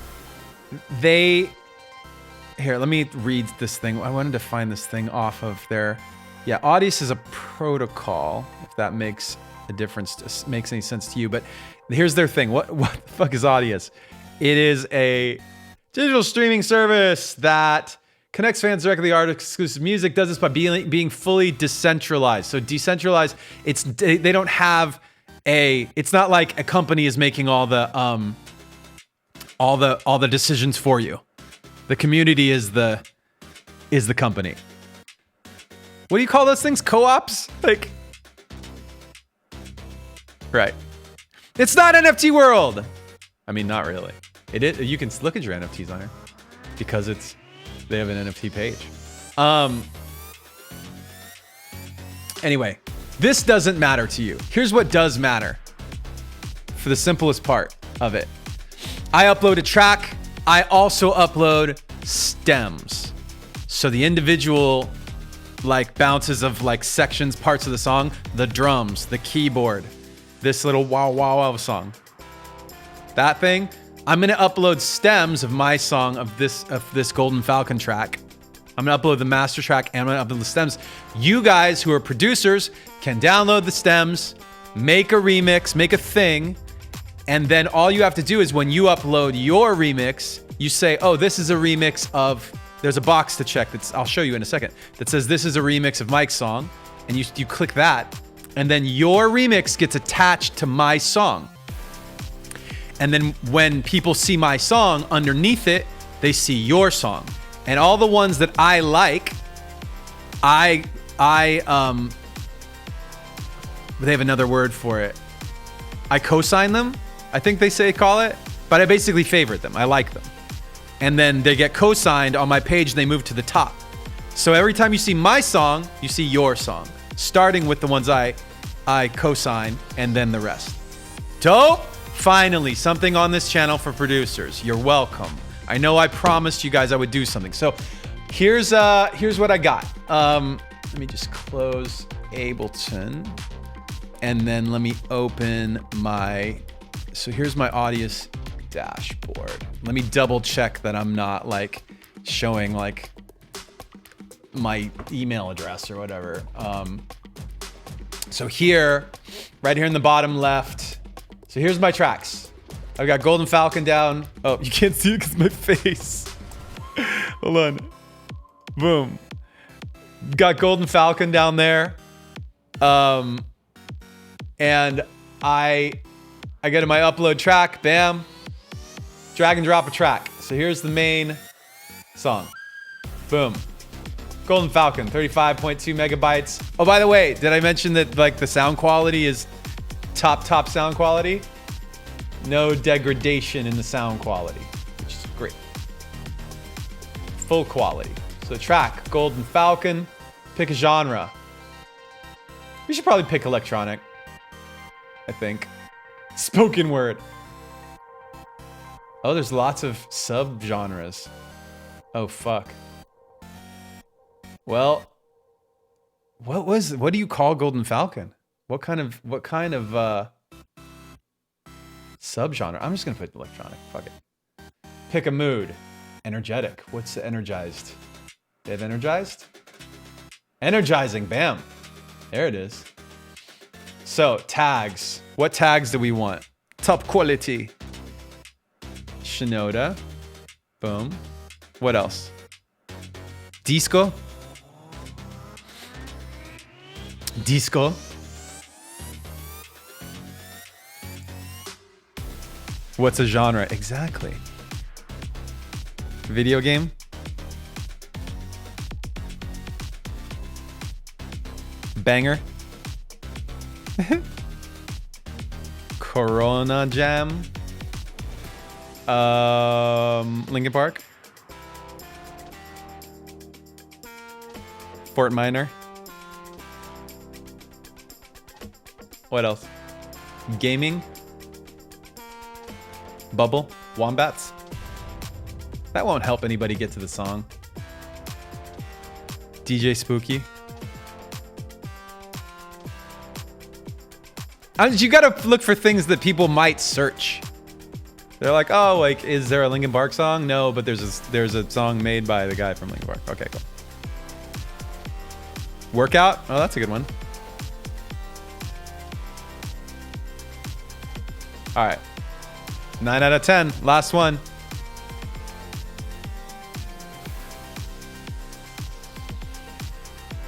here, let me read this thing. I wanted to find this thing off of their, Audius is a protocol, if that makes a difference, makes any sense to you. But here's their thing. What the fuck is Audius? It is a digital streaming service that connects fans directly to artist-exclusive music. Does this by being fully decentralized. So decentralized, they don't have it's not like a company is making all the decisions for you. The community is the company. What do you call those things? Co-ops? Like, right. It's not NFT world. I mean, not really. It is. You can look at your NFTs on here because they have an NFT page. Anyway, this doesn't matter to you. Here's what does matter for the simplest part of it. I upload a track. I also upload stems. So the individual like bounces of like sections, parts of the song, the drums, the keyboard, this little wow wow wow song. That thing, I'm gonna upload stems of my song of this Golden Falcon track. I'm gonna upload the master track and I'm gonna upload the stems. You guys who are producers can download the stems, make a remix, make a thing, and then all you have to do is when you upload your remix, you say, oh, this is a remix of, there's a box to check I'll show you in a second, that says this is a remix of Mike's song, and you click that, and then your remix gets attached to my song. And then when people see my song, underneath it, they see your song. And all the ones that I like, they have another word for it. I co-sign them, I think they call it, but I basically favorite them. I like them. And then they get co-signed on my page, they move to the top. So every time you see my song, you see your song, starting with the ones I co-sign and then the rest. Dope. Finally, something on this channel for producers. You're welcome. I know I promised you guys I would do something. So here's what I got. Let me just close Ableton. And then let me open so here's my Audius dashboard. Let me double check that I'm not like showing like my email address or whatever. So here, right here in the bottom left, so here's my tracks. I've got Golden Falcon down. Oh, you can't see it because my face. Hold on. Boom. Got Golden Falcon down there. And I go to my upload track, bam. Drag and drop a track. So here's the main song. Boom. Golden Falcon, 35.2 megabytes. Oh, by the way, did I mention that like the sound quality is top sound quality? No degradation in the sound quality, which is great. Full quality. So track, Golden Falcon, pick a genre. We should probably pick electronic, I think. Spoken word. Oh, there's lots of sub-genres. Oh, fuck. Well, what do you call Golden Falcon? What kind of subgenre? I'm just gonna put electronic. Fuck it. Pick a mood. Energetic. What's energized? They have energized? Energizing. Bam. There it is. So tags. What tags do we want? Top quality. Shinoda. Boom. What else? Disco. Disco. What's a genre? Exactly. Video game. Banger. Corona Jam. Linkin Park. Fort Minor. What else? Gaming. Bubble. Wombats. That won't help anybody get to the song. DJ Spooky. You gotta look for things that people might search. They're like, oh, like, is there a Linkin Park song? No, but there's a song made by the guy from Linkin Park. Okay, cool. Workout? Oh, that's a good one. All right. 9 out of 10. Last one.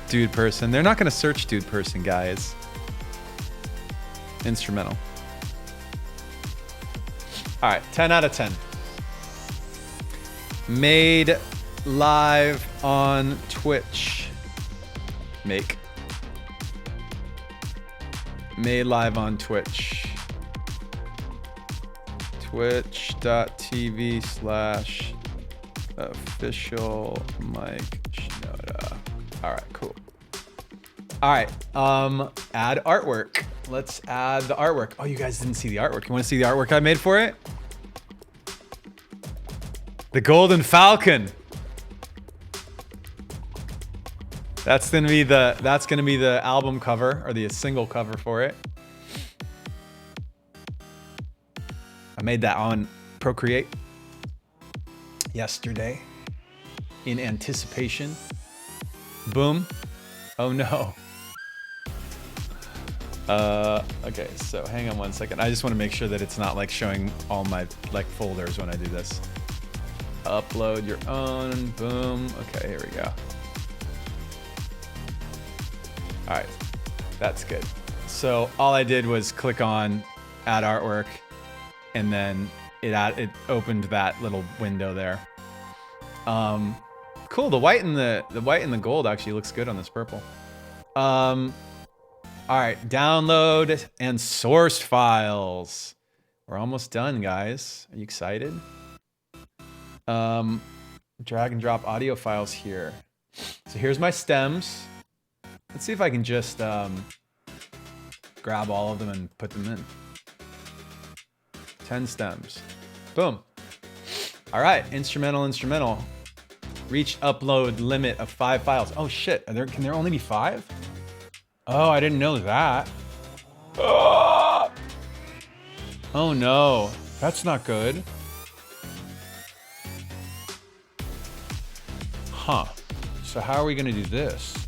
Dude person. They're not gonna search dude person, guys. Instrumental. All right, 10 out of 10. Made live on Twitch. Made live on Twitch. Twitch.tv/official Mike Shinoda. All right, cool. All right, add artwork. Let's add the artwork. Oh, you guys didn't see the artwork. You want to see the artwork I made for it? The Golden Falcon. That's gonna be the album cover or the single cover for it. I made that on Procreate yesterday in anticipation. Boom. Oh no. Okay, so hang on one second. I just want to make sure that it's not like showing all my like folders when I do this. Upload your own. Boom. Okay, here we go. All right, that's good. So all I did was click on add artwork, and then it opened that little window there. Cool. The white and the gold actually looks good on this purple. All right, download and source files. We're almost done, guys. Are you excited? Drag and drop audio files here. So here's my stems. Let's see if I can just grab all of them and put them in. 10 stems. Boom. All right, instrumental. Reach upload limit of 5 files. Oh shit, can there only be 5? Oh, I didn't know that. Oh no, that's not good. Huh. So how are we gonna do this?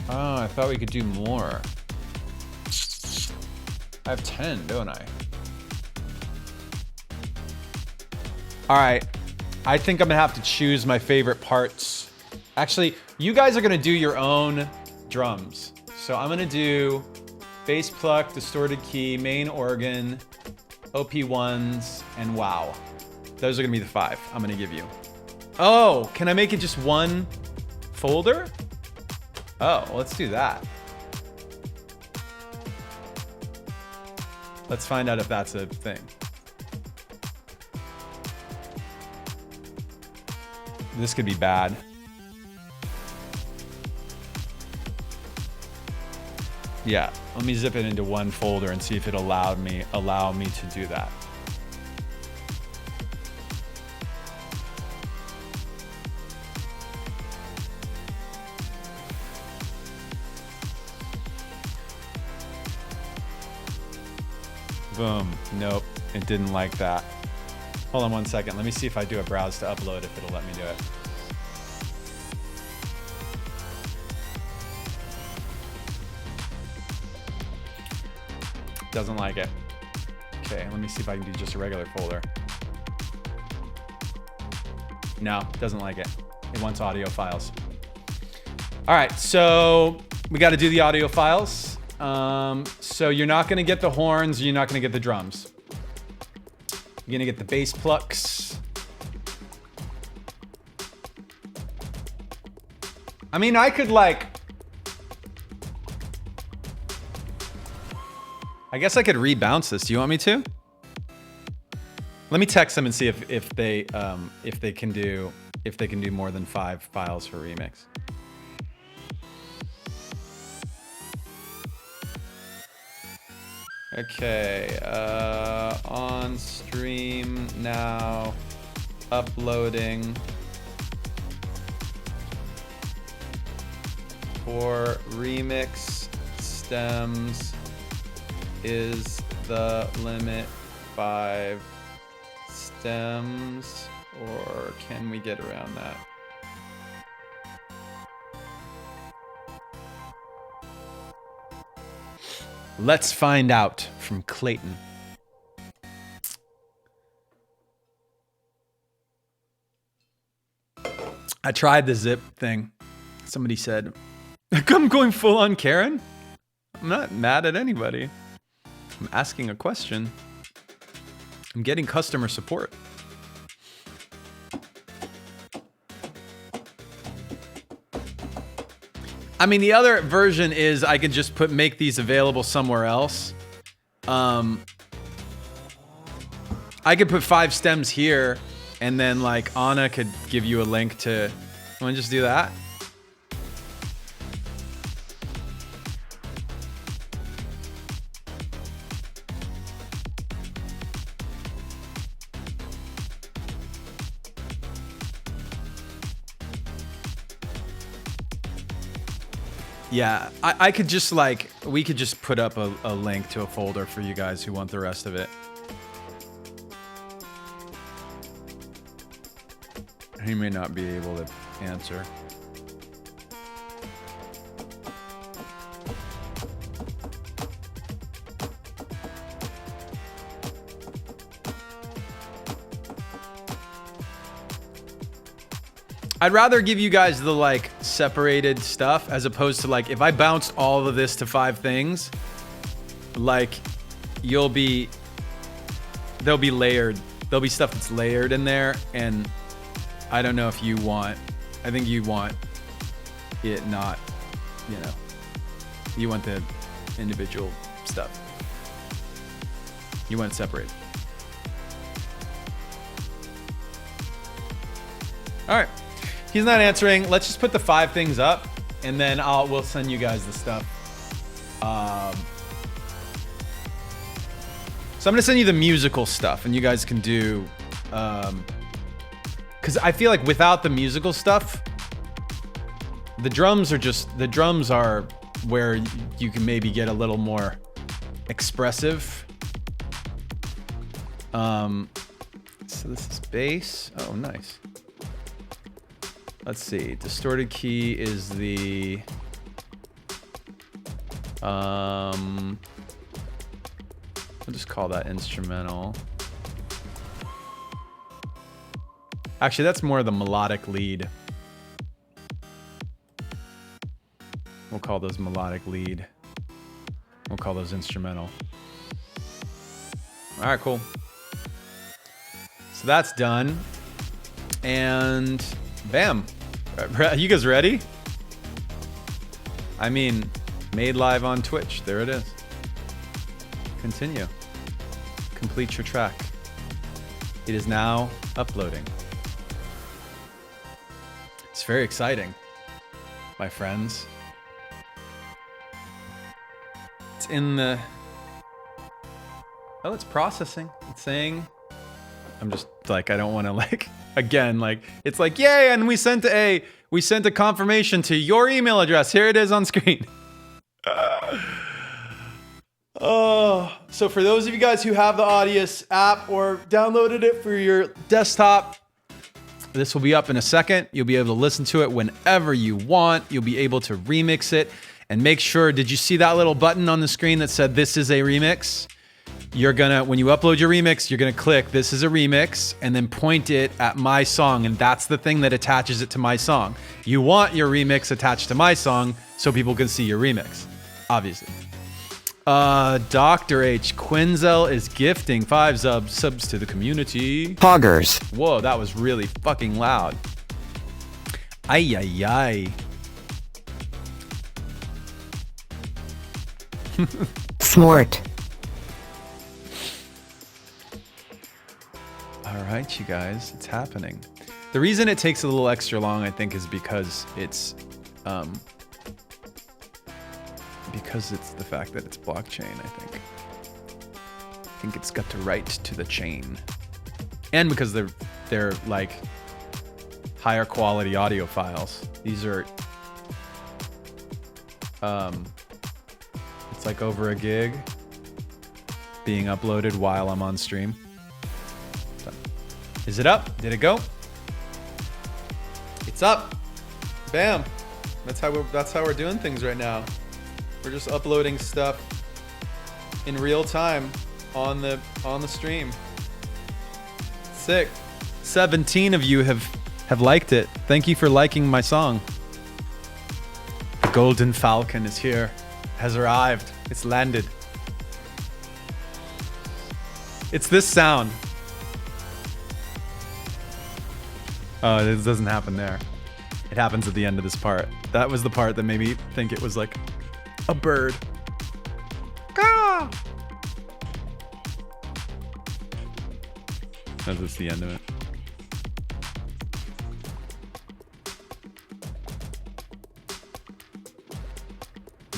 Oh, I thought we could do more. I have 10, don't I? All right. I think I'm gonna have to choose my favorite parts. Actually, you guys are gonna do your own drums. So I'm gonna do bass pluck, distorted key, main organ, OP1s, and wow. Those are gonna be the 5 I'm gonna give you. Oh, can I make it just one folder? Oh, well, let's do that. Let's find out if that's a thing. This could be bad. Yeah, let me zip it into one folder and see if it allow me to do that. Boom. Nope, it didn't like that. Hold on 1 second. Let me see if I do a browse to upload if it'll let me do it. Doesn't like it. Okay, let me see if I can do just a regular folder. No, doesn't like it. It wants audio files. All right, so we got to do the audio files. So you're not going to get the horns. You're not going to get the drums. You're going to get the bass plucks. I mean, I could like... I guess I could rebounce this. Do you want me to? Let me text them and see if they can do more than 5 files for remix. Okay, on stream now, uploading for remix stems. Is the limit 5 stems, or can we get around that? Let's find out from Clayton. I tried the zip thing. Somebody said, I'm going full on Karen. I'm not mad at anybody. I'm asking a question. I'm getting customer support. I mean, the other version is I could just make these available somewhere else. I could put 5 stems here, and then like Anna could give you a link to. Want to just do that? Yeah, I could just like, we could just put up a link to a folder for you guys who want the rest of it. He may not be able to answer. I'd rather give you guys the like separated stuff as opposed to like if I bounced all of this to 5 things, like they'll be layered. There'll be stuff that's layered in there, and I don't know if you want. I think you want it not, you know, you want the individual stuff. You want it separated. All right. He's not answering. Let's just put the 5 things up, and then we'll send you guys the stuff. So I'm gonna send you the musical stuff, and you guys can do. Because I feel like without the musical stuff, the drums are where you can maybe get a little more expressive. So this is bass. Oh, nice. Let's see. Distorted key is the I'll just call that instrumental. Actually, that's more the melodic lead. We'll call those melodic lead. We'll call those instrumental. All right, cool. So that's done. And bam. You guys ready? I mean, made live on Twitch. There it is. Continue. Complete your track. It is now uploading. It's very exciting, my friends. It's in the... Oh, it's processing. It's saying... I'm just like, I don't want to like... Again, like, it's like, yay, and we sent a confirmation to your email address. Here it is on screen. Oh, so for those of you guys who have the Audius app or downloaded it for your desktop, this will be up in a second. You'll be able to listen to it whenever you want. You'll be able to remix it. And make sure, did you see that little button on the screen that said this is a remix? You're gonna, when you upload your remix, you're gonna click this is a remix and then point it at my song, and that's the thing that attaches it to my song. You want your remix attached to my song so people can see your remix, obviously. Dr. H. Quinzel is gifting 5 subs to the community. Poggers. Whoa, that was really fucking loud. Ay, ay, ay. Smart. All right, you guys, it's happening. The reason it takes a little extra long, I think, is because it's the fact that it's blockchain, I think. I think it's got to write to the chain. And because they're like higher quality audio files. These are it's like over a gig being uploaded while I'm on stream. So, is it up? Did it go? It's up. Bam. That's how we're doing things right now. We're just uploading stuff in real time on the stream. Sick. 17 of you have liked it. Thank you for liking my song. The golden falcon is here. Has arrived. It's landed. It's this sound. Oh, it doesn't happen there. It happens at the end of this part. That was the part that made me think it was like a bird. Ah! That's the end of it.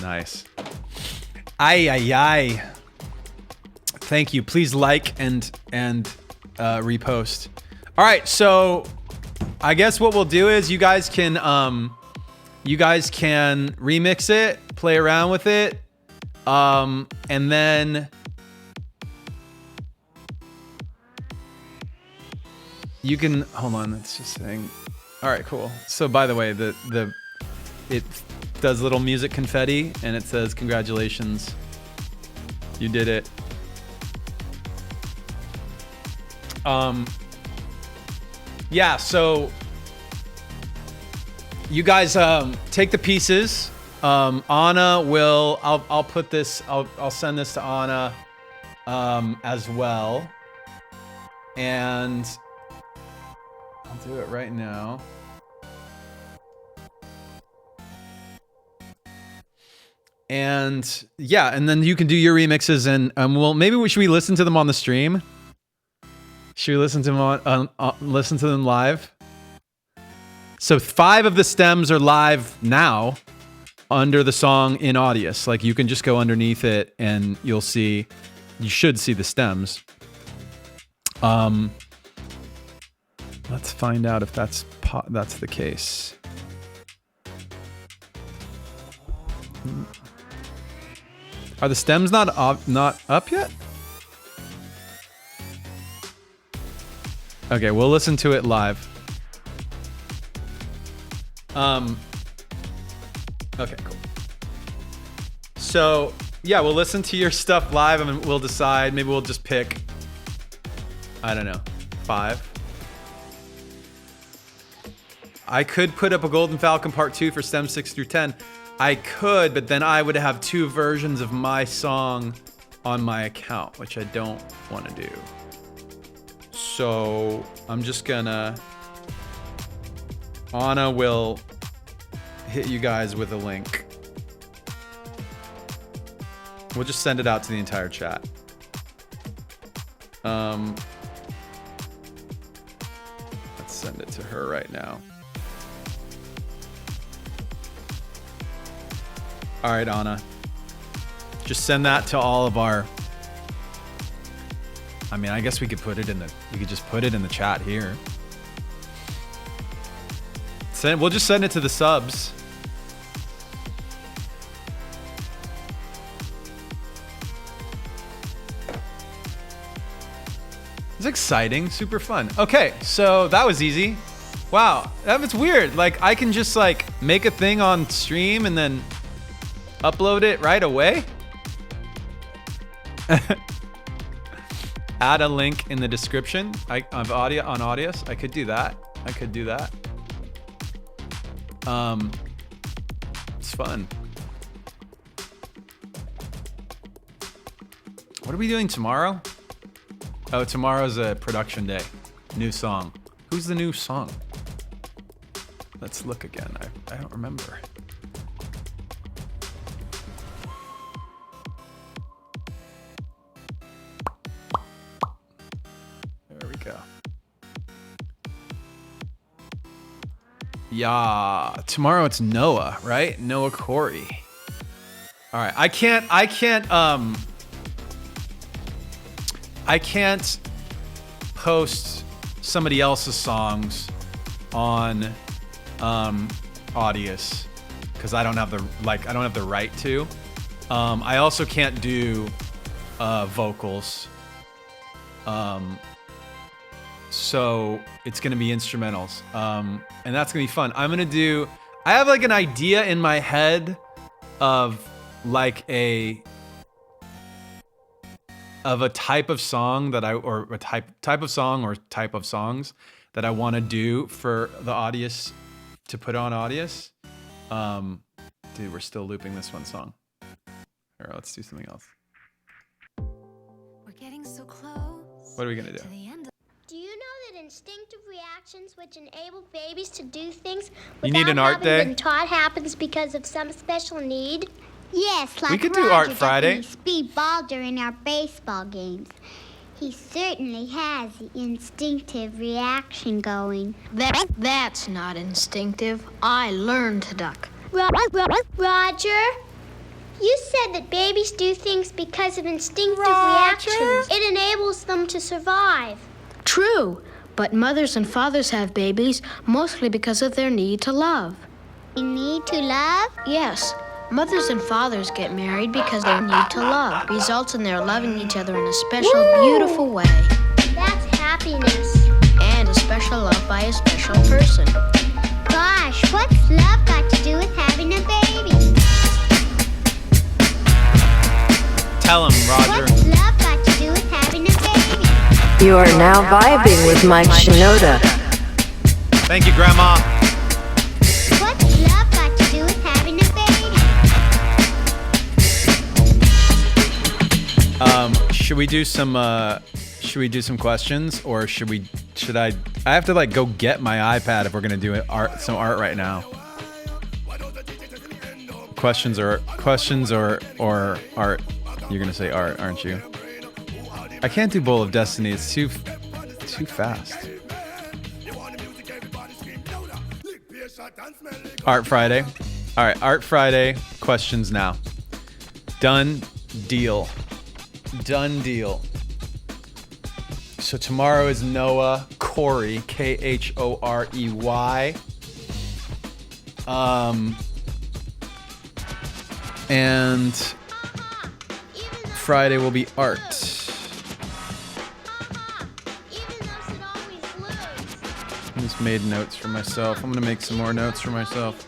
Nice. Ay, ay, ay. Thank you. Please like and repost. All right, so I guess what we'll do is you guys can remix it, play around with it, and then you can hold on. It's just saying. All right, cool. So by the way, it does little music confetti and it says congratulations, you did it. Yeah, so you guys take the pieces. Anna will, I'll put this, I'll send this to Anna as well. And I'll do it right now. And yeah, and then you can do your remixes, and well, maybe should we listen to them on the stream? Should we listen to them listen to them live? So 5 of the stems are live now under the song in Audius. Like you can just go underneath it and you should see the stems. Let's find out if that's the case. Are the stems not up yet? Okay, we'll listen to it live. Okay, cool. So, yeah, we'll listen to your stuff live and we'll decide. Maybe we'll just pick, I don't know, 5. I could put up a Golden Falcon Part 2 for STEM 6 through 10. I could, but then I would have 2 versions of my song on my account, which I don't want to do. So I'm just gonna... Anna will hit you guys with a link. We'll just send it out to the entire chat. Let's send it to her right now. All right, Anna. Just send that to all of our... I mean, I guess we could put it in the... We could just put it in the chat here. We'll just send it to the subs. It's exciting, super fun. Okay, so that was easy. Wow, that was weird. Like, I can just like make a thing on stream and then upload it right away. Add a link in the description of audio on Audius. I could do that. I could do that. It's fun. What are we doing tomorrow? Oh, tomorrow's a production day. New song. Who's the new song? Let's look again. I don't remember. There we go. Yeah, tomorrow it's Noah, right? Noah Corey. All right, I can't post somebody else's songs on Audius because I don't have the right to. I also can't do vocals. So it's gonna be instrumentals. And that's gonna be fun. I have like an idea in my head of like a type of song that type of songs that I want to do for the Audius to put on Audius. Dude, we're still looping this one song. All right, let's do something else. We're getting so close. What are we gonna do? Do you know that instinctive reactions which enable babies to do things You need an art without having day? been taught happens because of some special need? Yes, like We could do Roger Art does Friday. when he speed ball during our baseball games. He certainly has the instinctive reaction going. That's not instinctive. I learned to duck. Roger, you said that babies do things because of instinctive reactions. It enables them to survive. True, but mothers and fathers have babies mostly because of their need to love. We need to love? Yes, mothers and fathers get married because their need to love results in their loving each other in a special, beautiful way. That's happiness. And a special love by a special person. Gosh, what's love got to do with having a baby? Tell him, Roger. What's love got to do with having a baby? You are now vibing with Mike Shinoda. Thank you, Grandma. What's love got to do with having a baby? Should we do some questions, or should I have to like go get my iPad if we're gonna do some art right now? Questions or art? You're gonna say art, aren't you? I can't do Bowl of Destiny. It's too fast. Art Friday. All right, Art Friday. Questions now. Done deal. Done deal. So tomorrow is Noah Corey, Khorey. And Friday will be art. I just made notes for myself. I'm gonna make some more notes for myself.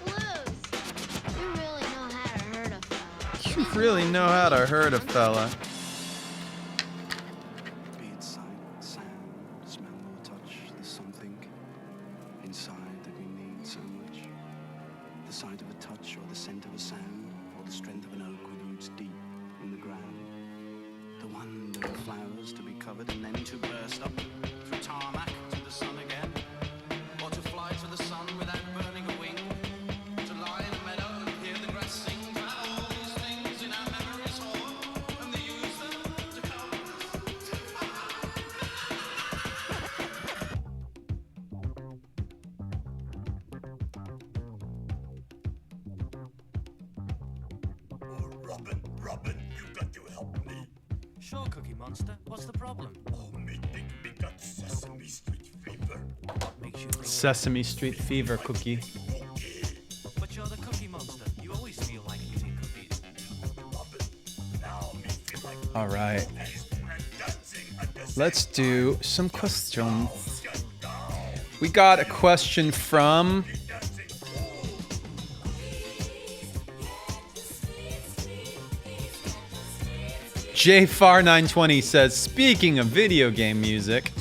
You really know how to hurt a fella. Be it sight, sound, smell or touch, there's something inside that we need so sight of a touch or the scent of a sound or the strength of an oak with roots deep in the ground. The wonder of flowers to be covered and then to burst up through tarmac to the sun again, or to fly to the sun without burning a wing, to lie in a meadow and hear the grass sing, to have all these things in our memories hall, and to use them to help Robin, you got to help me. Sure, Cookie Monster. What's the problem? Oh, me think me got Sesame Street fever. What makes you think Sesame Street fever, Cookie. But you're the Cookie Monster. You always feel like eating cookies. Robin, now me feel like All right. dancing at the Let's do some questions. We got a question from JFar920 says, speaking of video game music,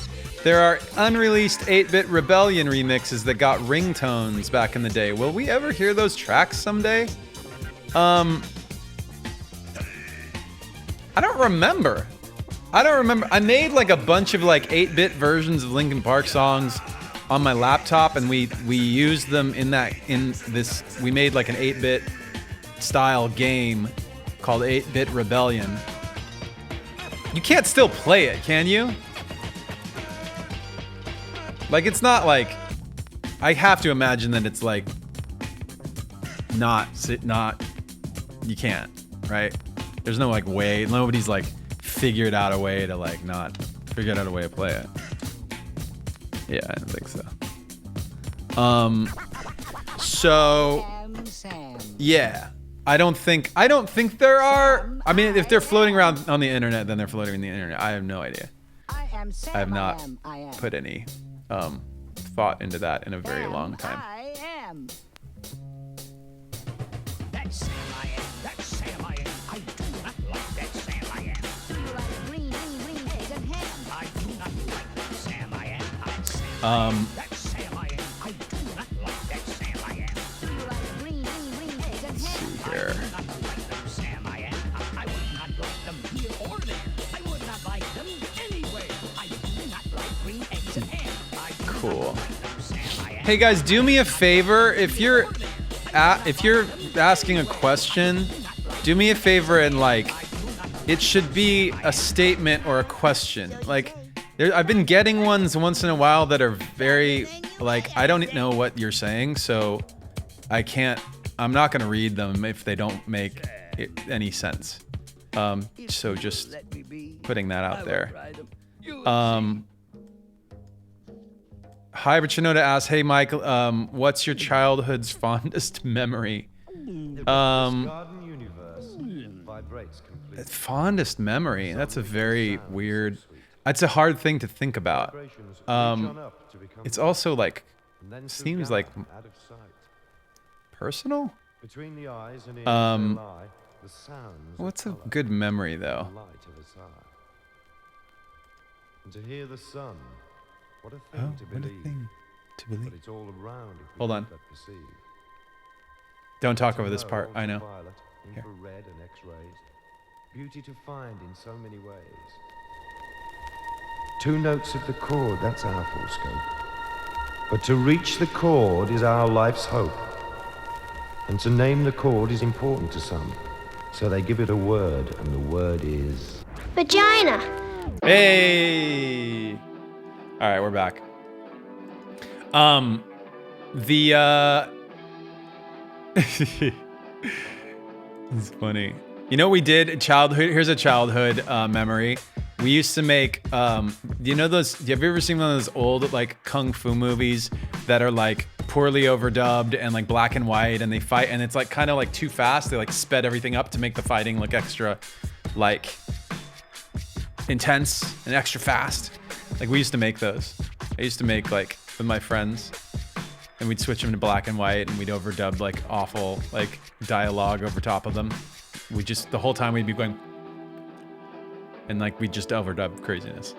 there are unreleased 8-Bit Rebellion remixes that got ringtones back in the day. Will we ever hear those tracks someday? I don't remember. I made like a bunch of like 8-bit versions of Linkin Park songs on my laptop, and we used them in this. We made like an 8-bit style game called 8-Bit Rebellion. You can't still play it, can you? Like, it's not like, I have to imagine that it's like not, you can't, right? There's no like way, nobody's like figured out a way to like not figured out a way to play it. Yeah, I don't think so. So yeah, I don't think there are. I mean, if they're floating around on the internet, then they're floating in the internet. I have no idea. I have not put any thought into that in a very long time. That's Sam I am. That's Sam I am. I do not like that Sam I am. Do you like green eggs and ham? I do not like that Sam I am. That's Sam I am. That's Sam I am. I do not like that Sam I am. Do you like green eggs and ham? Let's see here. I do not like them Sam I am. I would not like them here or there. I would not like them anywhere. I do not like green eggs and ham. I do Cool. not like them Sam I am. Hey guys, do me a favor. If you're asking a question, do me a favor and like, it should be a statement or a question. Like, I've been getting ones once in a while that are very like, I don't know what you're saying, so I'm not gonna read them if they don't make any sense. So just putting that out there. Hi, Shinoda asks, hey Mike, what's your childhood's fondest memory? Fondest memory? That's a very weird, it's a hard thing to think about. It's also like, seems like personal? What's a good memory though? To hear the sun. What a thing to what a believe. thing to believe. But it's all around if we Hold on. but perceive. Don't talk To over this part, I know. ultraviolet, infrared and X-rays. Beauty to find in so many ways. 2 notes of the chord, that's our full scope. But to reach the chord is our life's hope. And to name the chord is important to some. So they give it a word, and the word is... Vagina. Hey! All right, we're back. It's funny. You know what we did? Childhood. Here's a childhood memory. We used to make. Do you know those? Have you ever seen one of those old like kung fu movies that are like poorly overdubbed and like black and white, and they fight, and it's like kind of like too fast. They like sped everything up to make the fighting look extra, like intense and extra fast. Like we used to make those. I used to make like with my friends, and we'd switch them to black and white, and we'd overdub like awful like dialogue over top of them. We just, the whole time we'd be going, and like we just overdub craziness.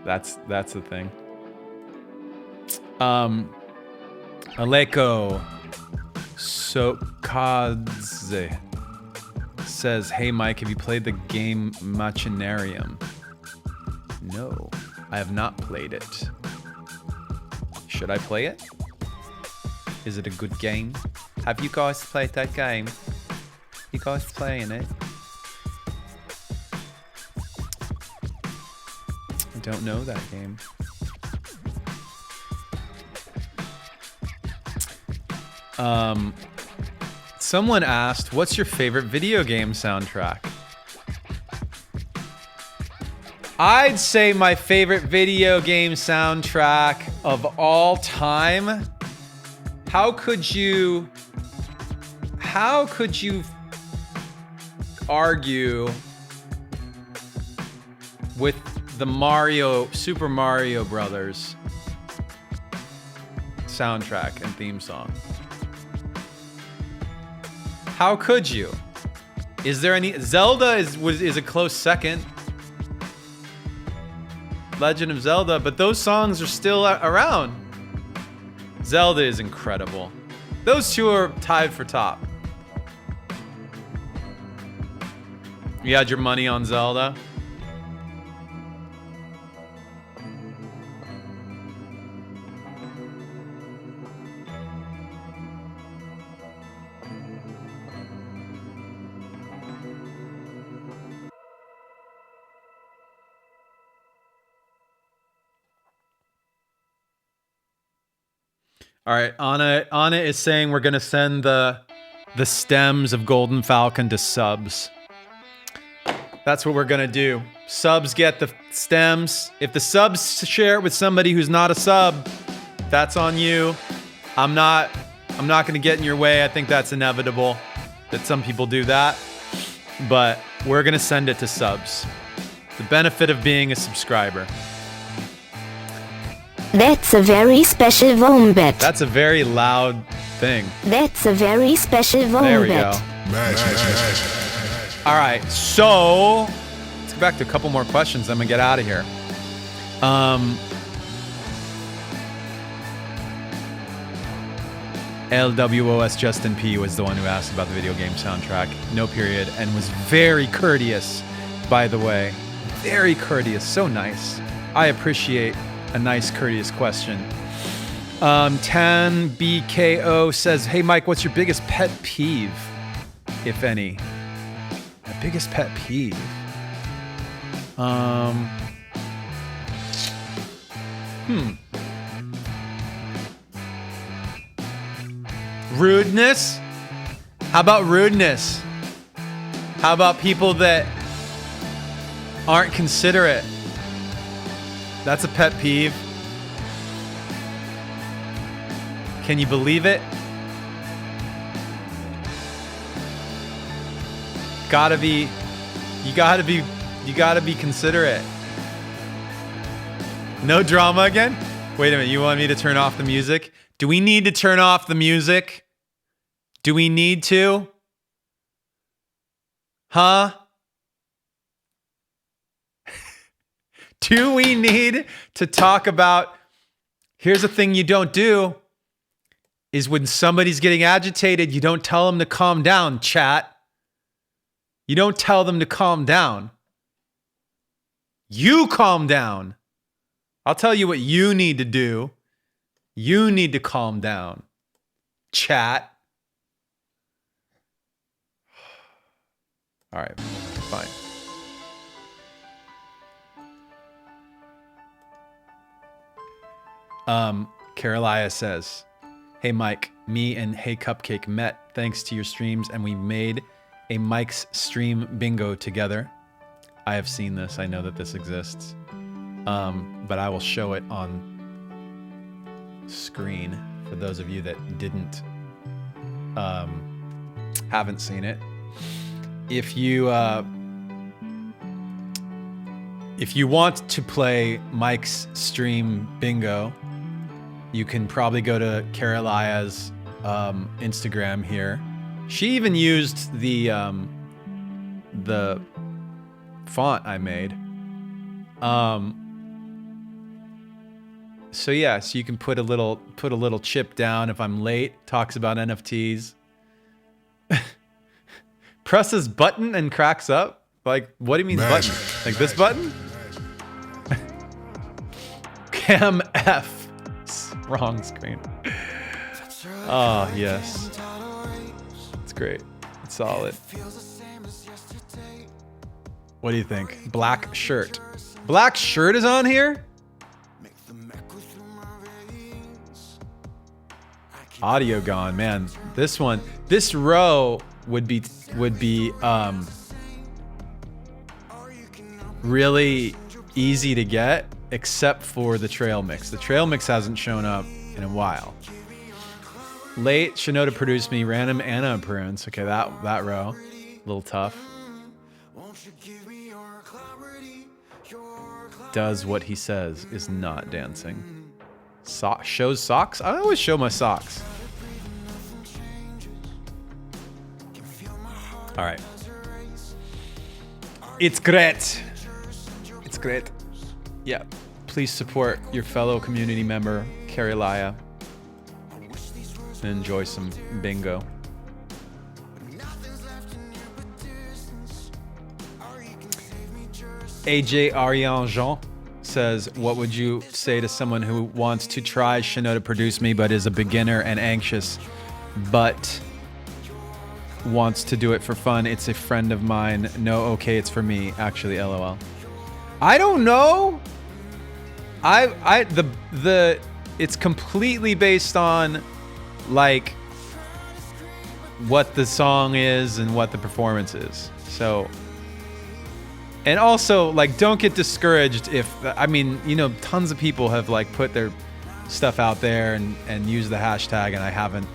That's the thing. Aleko Sokadze says, "Hey Mike, have you played the game Machinarium?" No, I have not played it. Should I play it? Is it a good game? Have you guys played that game? You guys playing it? I don't know that game. Someone asked, what's your favorite video game soundtrack? I'd say my favorite video game soundtrack of all time. How could you argue with the Super Mario Brothers soundtrack and theme song? How could you? Is there any? Zelda is a close second. Legend of Zelda, but those songs are still around. Zelda is incredible. Those two are tied for top. You had your money on Zelda? All right, Anna is saying we're gonna send the stems of Golden Falcon to subs. That's what we're gonna do. Subs get the stems. If the subs share it with somebody who's not a sub, that's on you. I'm not gonna get in your way. I think that's inevitable that some people do that. But we're gonna send it to subs. The benefit of being a subscriber. That's a very special wombat. That's a very loud thing. That's a very special wombat. There we go. All right, so let's go back to a couple more questions. I'm gonna get out of here. LWOS Justin P was the one who asked about the video game soundtrack. No period, and was very courteous, by the way. Very courteous, so nice. I appreciate a nice, courteous question. 10BKO says, "Hey Mike, what's your biggest pet peeve, if any?" My biggest pet peeve. Rudeness? How about rudeness? How about people that aren't considerate? That's a pet peeve. Can you believe it? You gotta be considerate. No drama again? Wait a minute, you want me to turn off the music? Do we need to turn off the music? Do we need to? Huh? Do we need to talk about, here's the thing you don't do, is when somebody's getting agitated, you don't tell them to calm down, chat. You don't tell them to calm down. You calm down. I'll tell you what you need to do. You need to calm down, chat. All right, fine. Carolia says, "Hey Mike, me and Hey Cupcake met thanks to your streams and we made a Mike's stream bingo together. I have seen this. I know that this exists. But I will show it on screen for those of you that haven't seen it. If you want to play Mike's stream bingo, you can probably go to Carolia's Instagram here. She even used the font I made. So yeah, so you can put a little chip down if I'm late. Talks about NFTs. Presses button and cracks up. Like, what do you mean button? Like this button? Cam F. Wrong screen. Oh yes, it's great. It's solid. What do you think? Black shirt. Black shirt is on here? Audio gone, man. This row would be really easy to get, except for the trail mix. The trail mix hasn't shown up in a while. Late, Shinoda produced me, random Anna appearance. Okay, that row, a little tough. Does what he says, is not dancing. Shows socks? I always show my socks. All right. It's great. It's great. Yeah. Please support your fellow community member, Carrie Laya, and enjoy some bingo. AJ Ariane Jean says, what would you say to someone who wants to try Shinoda Produce Me but is a beginner and anxious but wants to do it for fun? It's a friend of mine. No, okay, it's for me. Actually, LOL. I don't know. It's completely based on like what the song is and what the performance is. So, and also like, don't get discouraged if, I mean, you know, tons of people have like put their stuff out there and used the hashtag, and I haven't.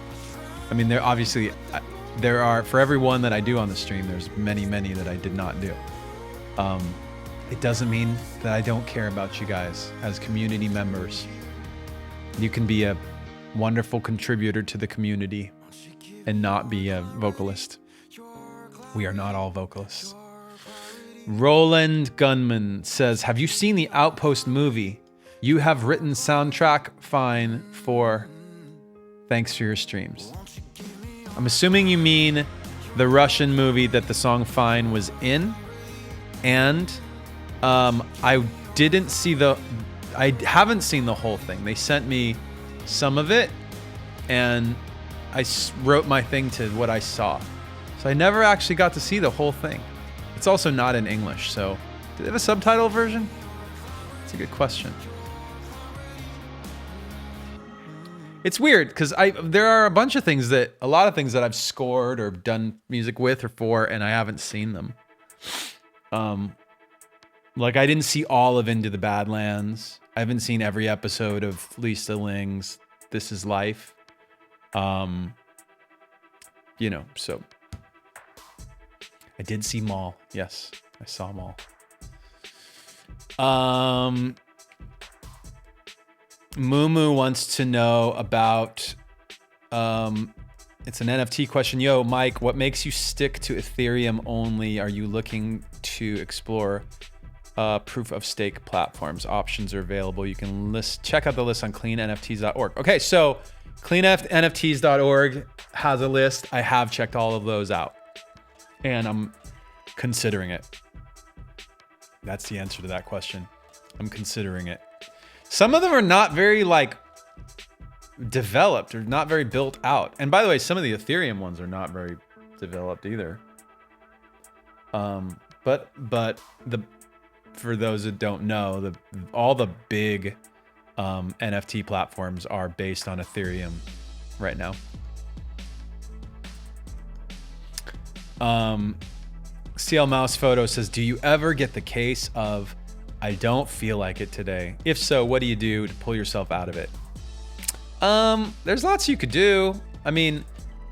I mean, there obviously, there are, for every one that I do on the stream, there's many that I did not do. It doesn't mean that I don't care about you guys as community members. You can be a wonderful contributor to the community and not be a vocalist. We are not all vocalists. Roland Gunman says, have you seen the Outpost movie? You have written soundtrack fine for thanks for your streams. I'm assuming you mean the Russian movie that the song Fine was in. And I haven't seen the whole thing. They sent me some of it and I wrote my thing to what I saw. So I never actually got to see the whole thing. It's also not in English, so do they have a subtitle version? That's a good question. It's weird because there are a lot of things that I've scored or done music with or for, and I haven't seen them. Like I didn't see all of Into the Badlands. I haven't seen every episode of Lisa Ling's This Is Life. You know, so I did see Maul. Yes, I saw Maul. Mumu wants to know about, it's an NFT question. Yo, Mike, what makes you stick to Ethereum only? Are you looking to explore proof of stake platforms? Options are available. You can check out the list on cleannfts.org. Okay, so cleannfts.org has a list. I have checked all of those out and I'm considering it. That's the answer to that question. I'm considering it. Some of them are not very like developed or not very built out. And by the way, some of the Ethereum ones are not very developed either. But for those that don't know, all the big NFT platforms are based on Ethereum right now. CL Mouse Photo says, do you ever get the case of I don't feel like it today? If so, what do you do to pull yourself out of it? There's lots you could do. I mean,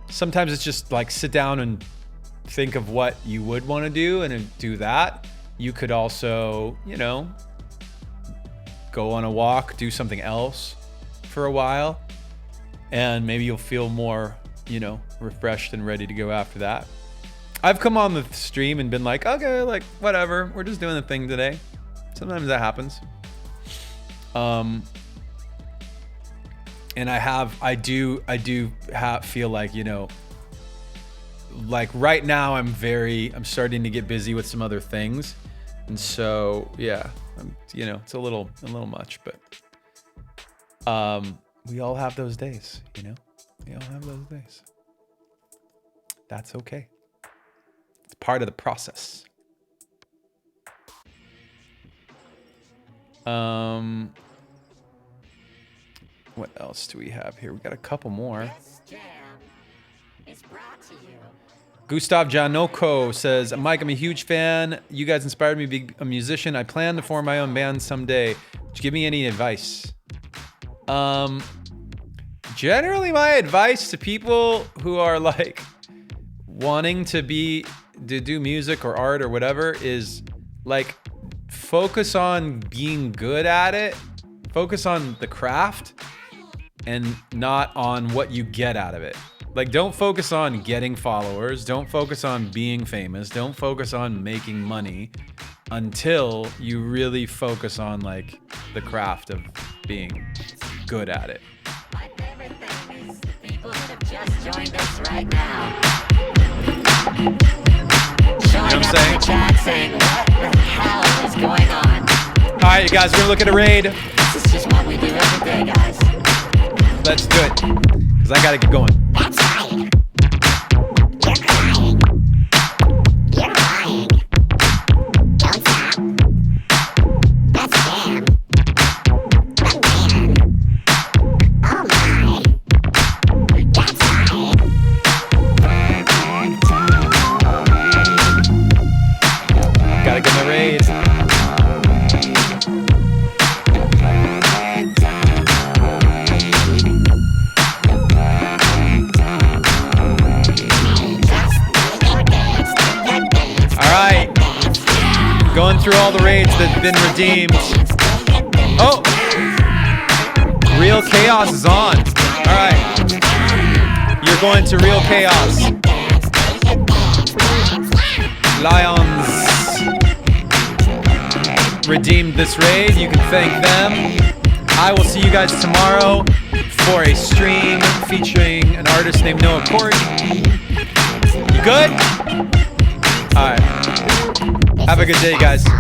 sometimes it's just like sit down and think of what you would want to do and do that. You could also, you know, go on a walk, do something else for a while, and maybe you'll feel more, you know, refreshed and ready to go after that. I've come on the stream and been like, okay, like whatever, we're just doing the thing today. Sometimes that happens. And I do feel like, you know, like right now I'm starting to get busy with some other things. And so, yeah, you know, it's a little much, but we all have those days, you know, we all have those days. That's okay. It's part of the process. What else do we have here? We got a couple more. Gustav Janoko says, Mike, I'm a huge fan. You guys inspired me to be a musician. I plan to form my own band someday. Would you give me any advice? Generally, my advice to people who are like wanting to do music or art or whatever is like focus on being good at it. Focus on the craft and not on what you get out of it. Like, don't focus on getting followers. Don't focus on being famous. Don't focus on making money until you really focus on like the craft of being good at it. My favorite thing is the people that have just joined us right now. Showing up in the chat saying, what the hell is going on? All right, you guys, we're gonna look at a raid. This is just what we do every day, guys. Let's do it, because I gotta get going. That's right. You're crying. You're crying. Don't stop. That's Sam. The man. Oh my. That's right. Gotta get my raid. Going through all the raids that have been redeemed. Oh! Real Chaos is on. Alright. You're going to Real Chaos. Lions redeemed this raid. You can thank them. I will see you guys tomorrow for a stream featuring an artist named Noah Corey. You good? Alright. Have a good day, guys. See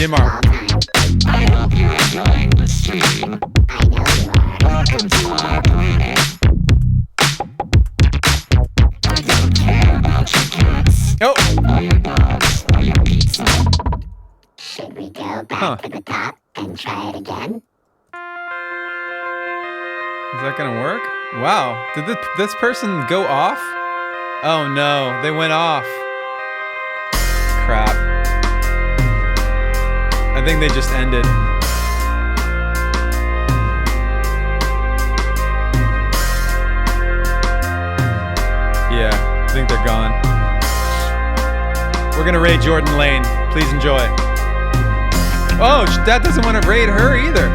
you tomorrow. I hope you're enjoying the stream. I know you are. Welcome to our planet. I don't care about your cats. Oh. Or your dogs. Or your pizza. Should we go back to the top and try it again? Is that gonna work? Wow. Did this person go off? Oh no, they went off. Crap. I think they just ended. Yeah, I think they're gone. We're gonna raid Jordan Lane. Please enjoy. Oh, that doesn't want to raid her either.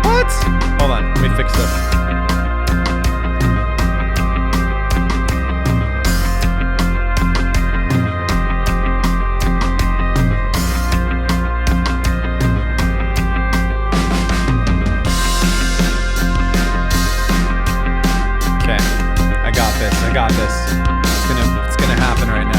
What? Hold on, let me fix this. I got this. It's gonna happen right now.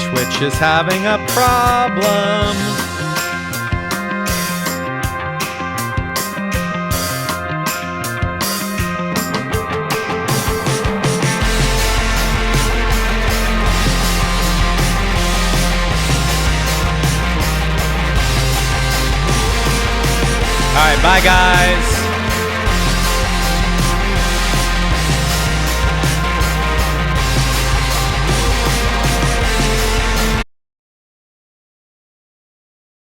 Twitch is having a problem. All right, bye guys.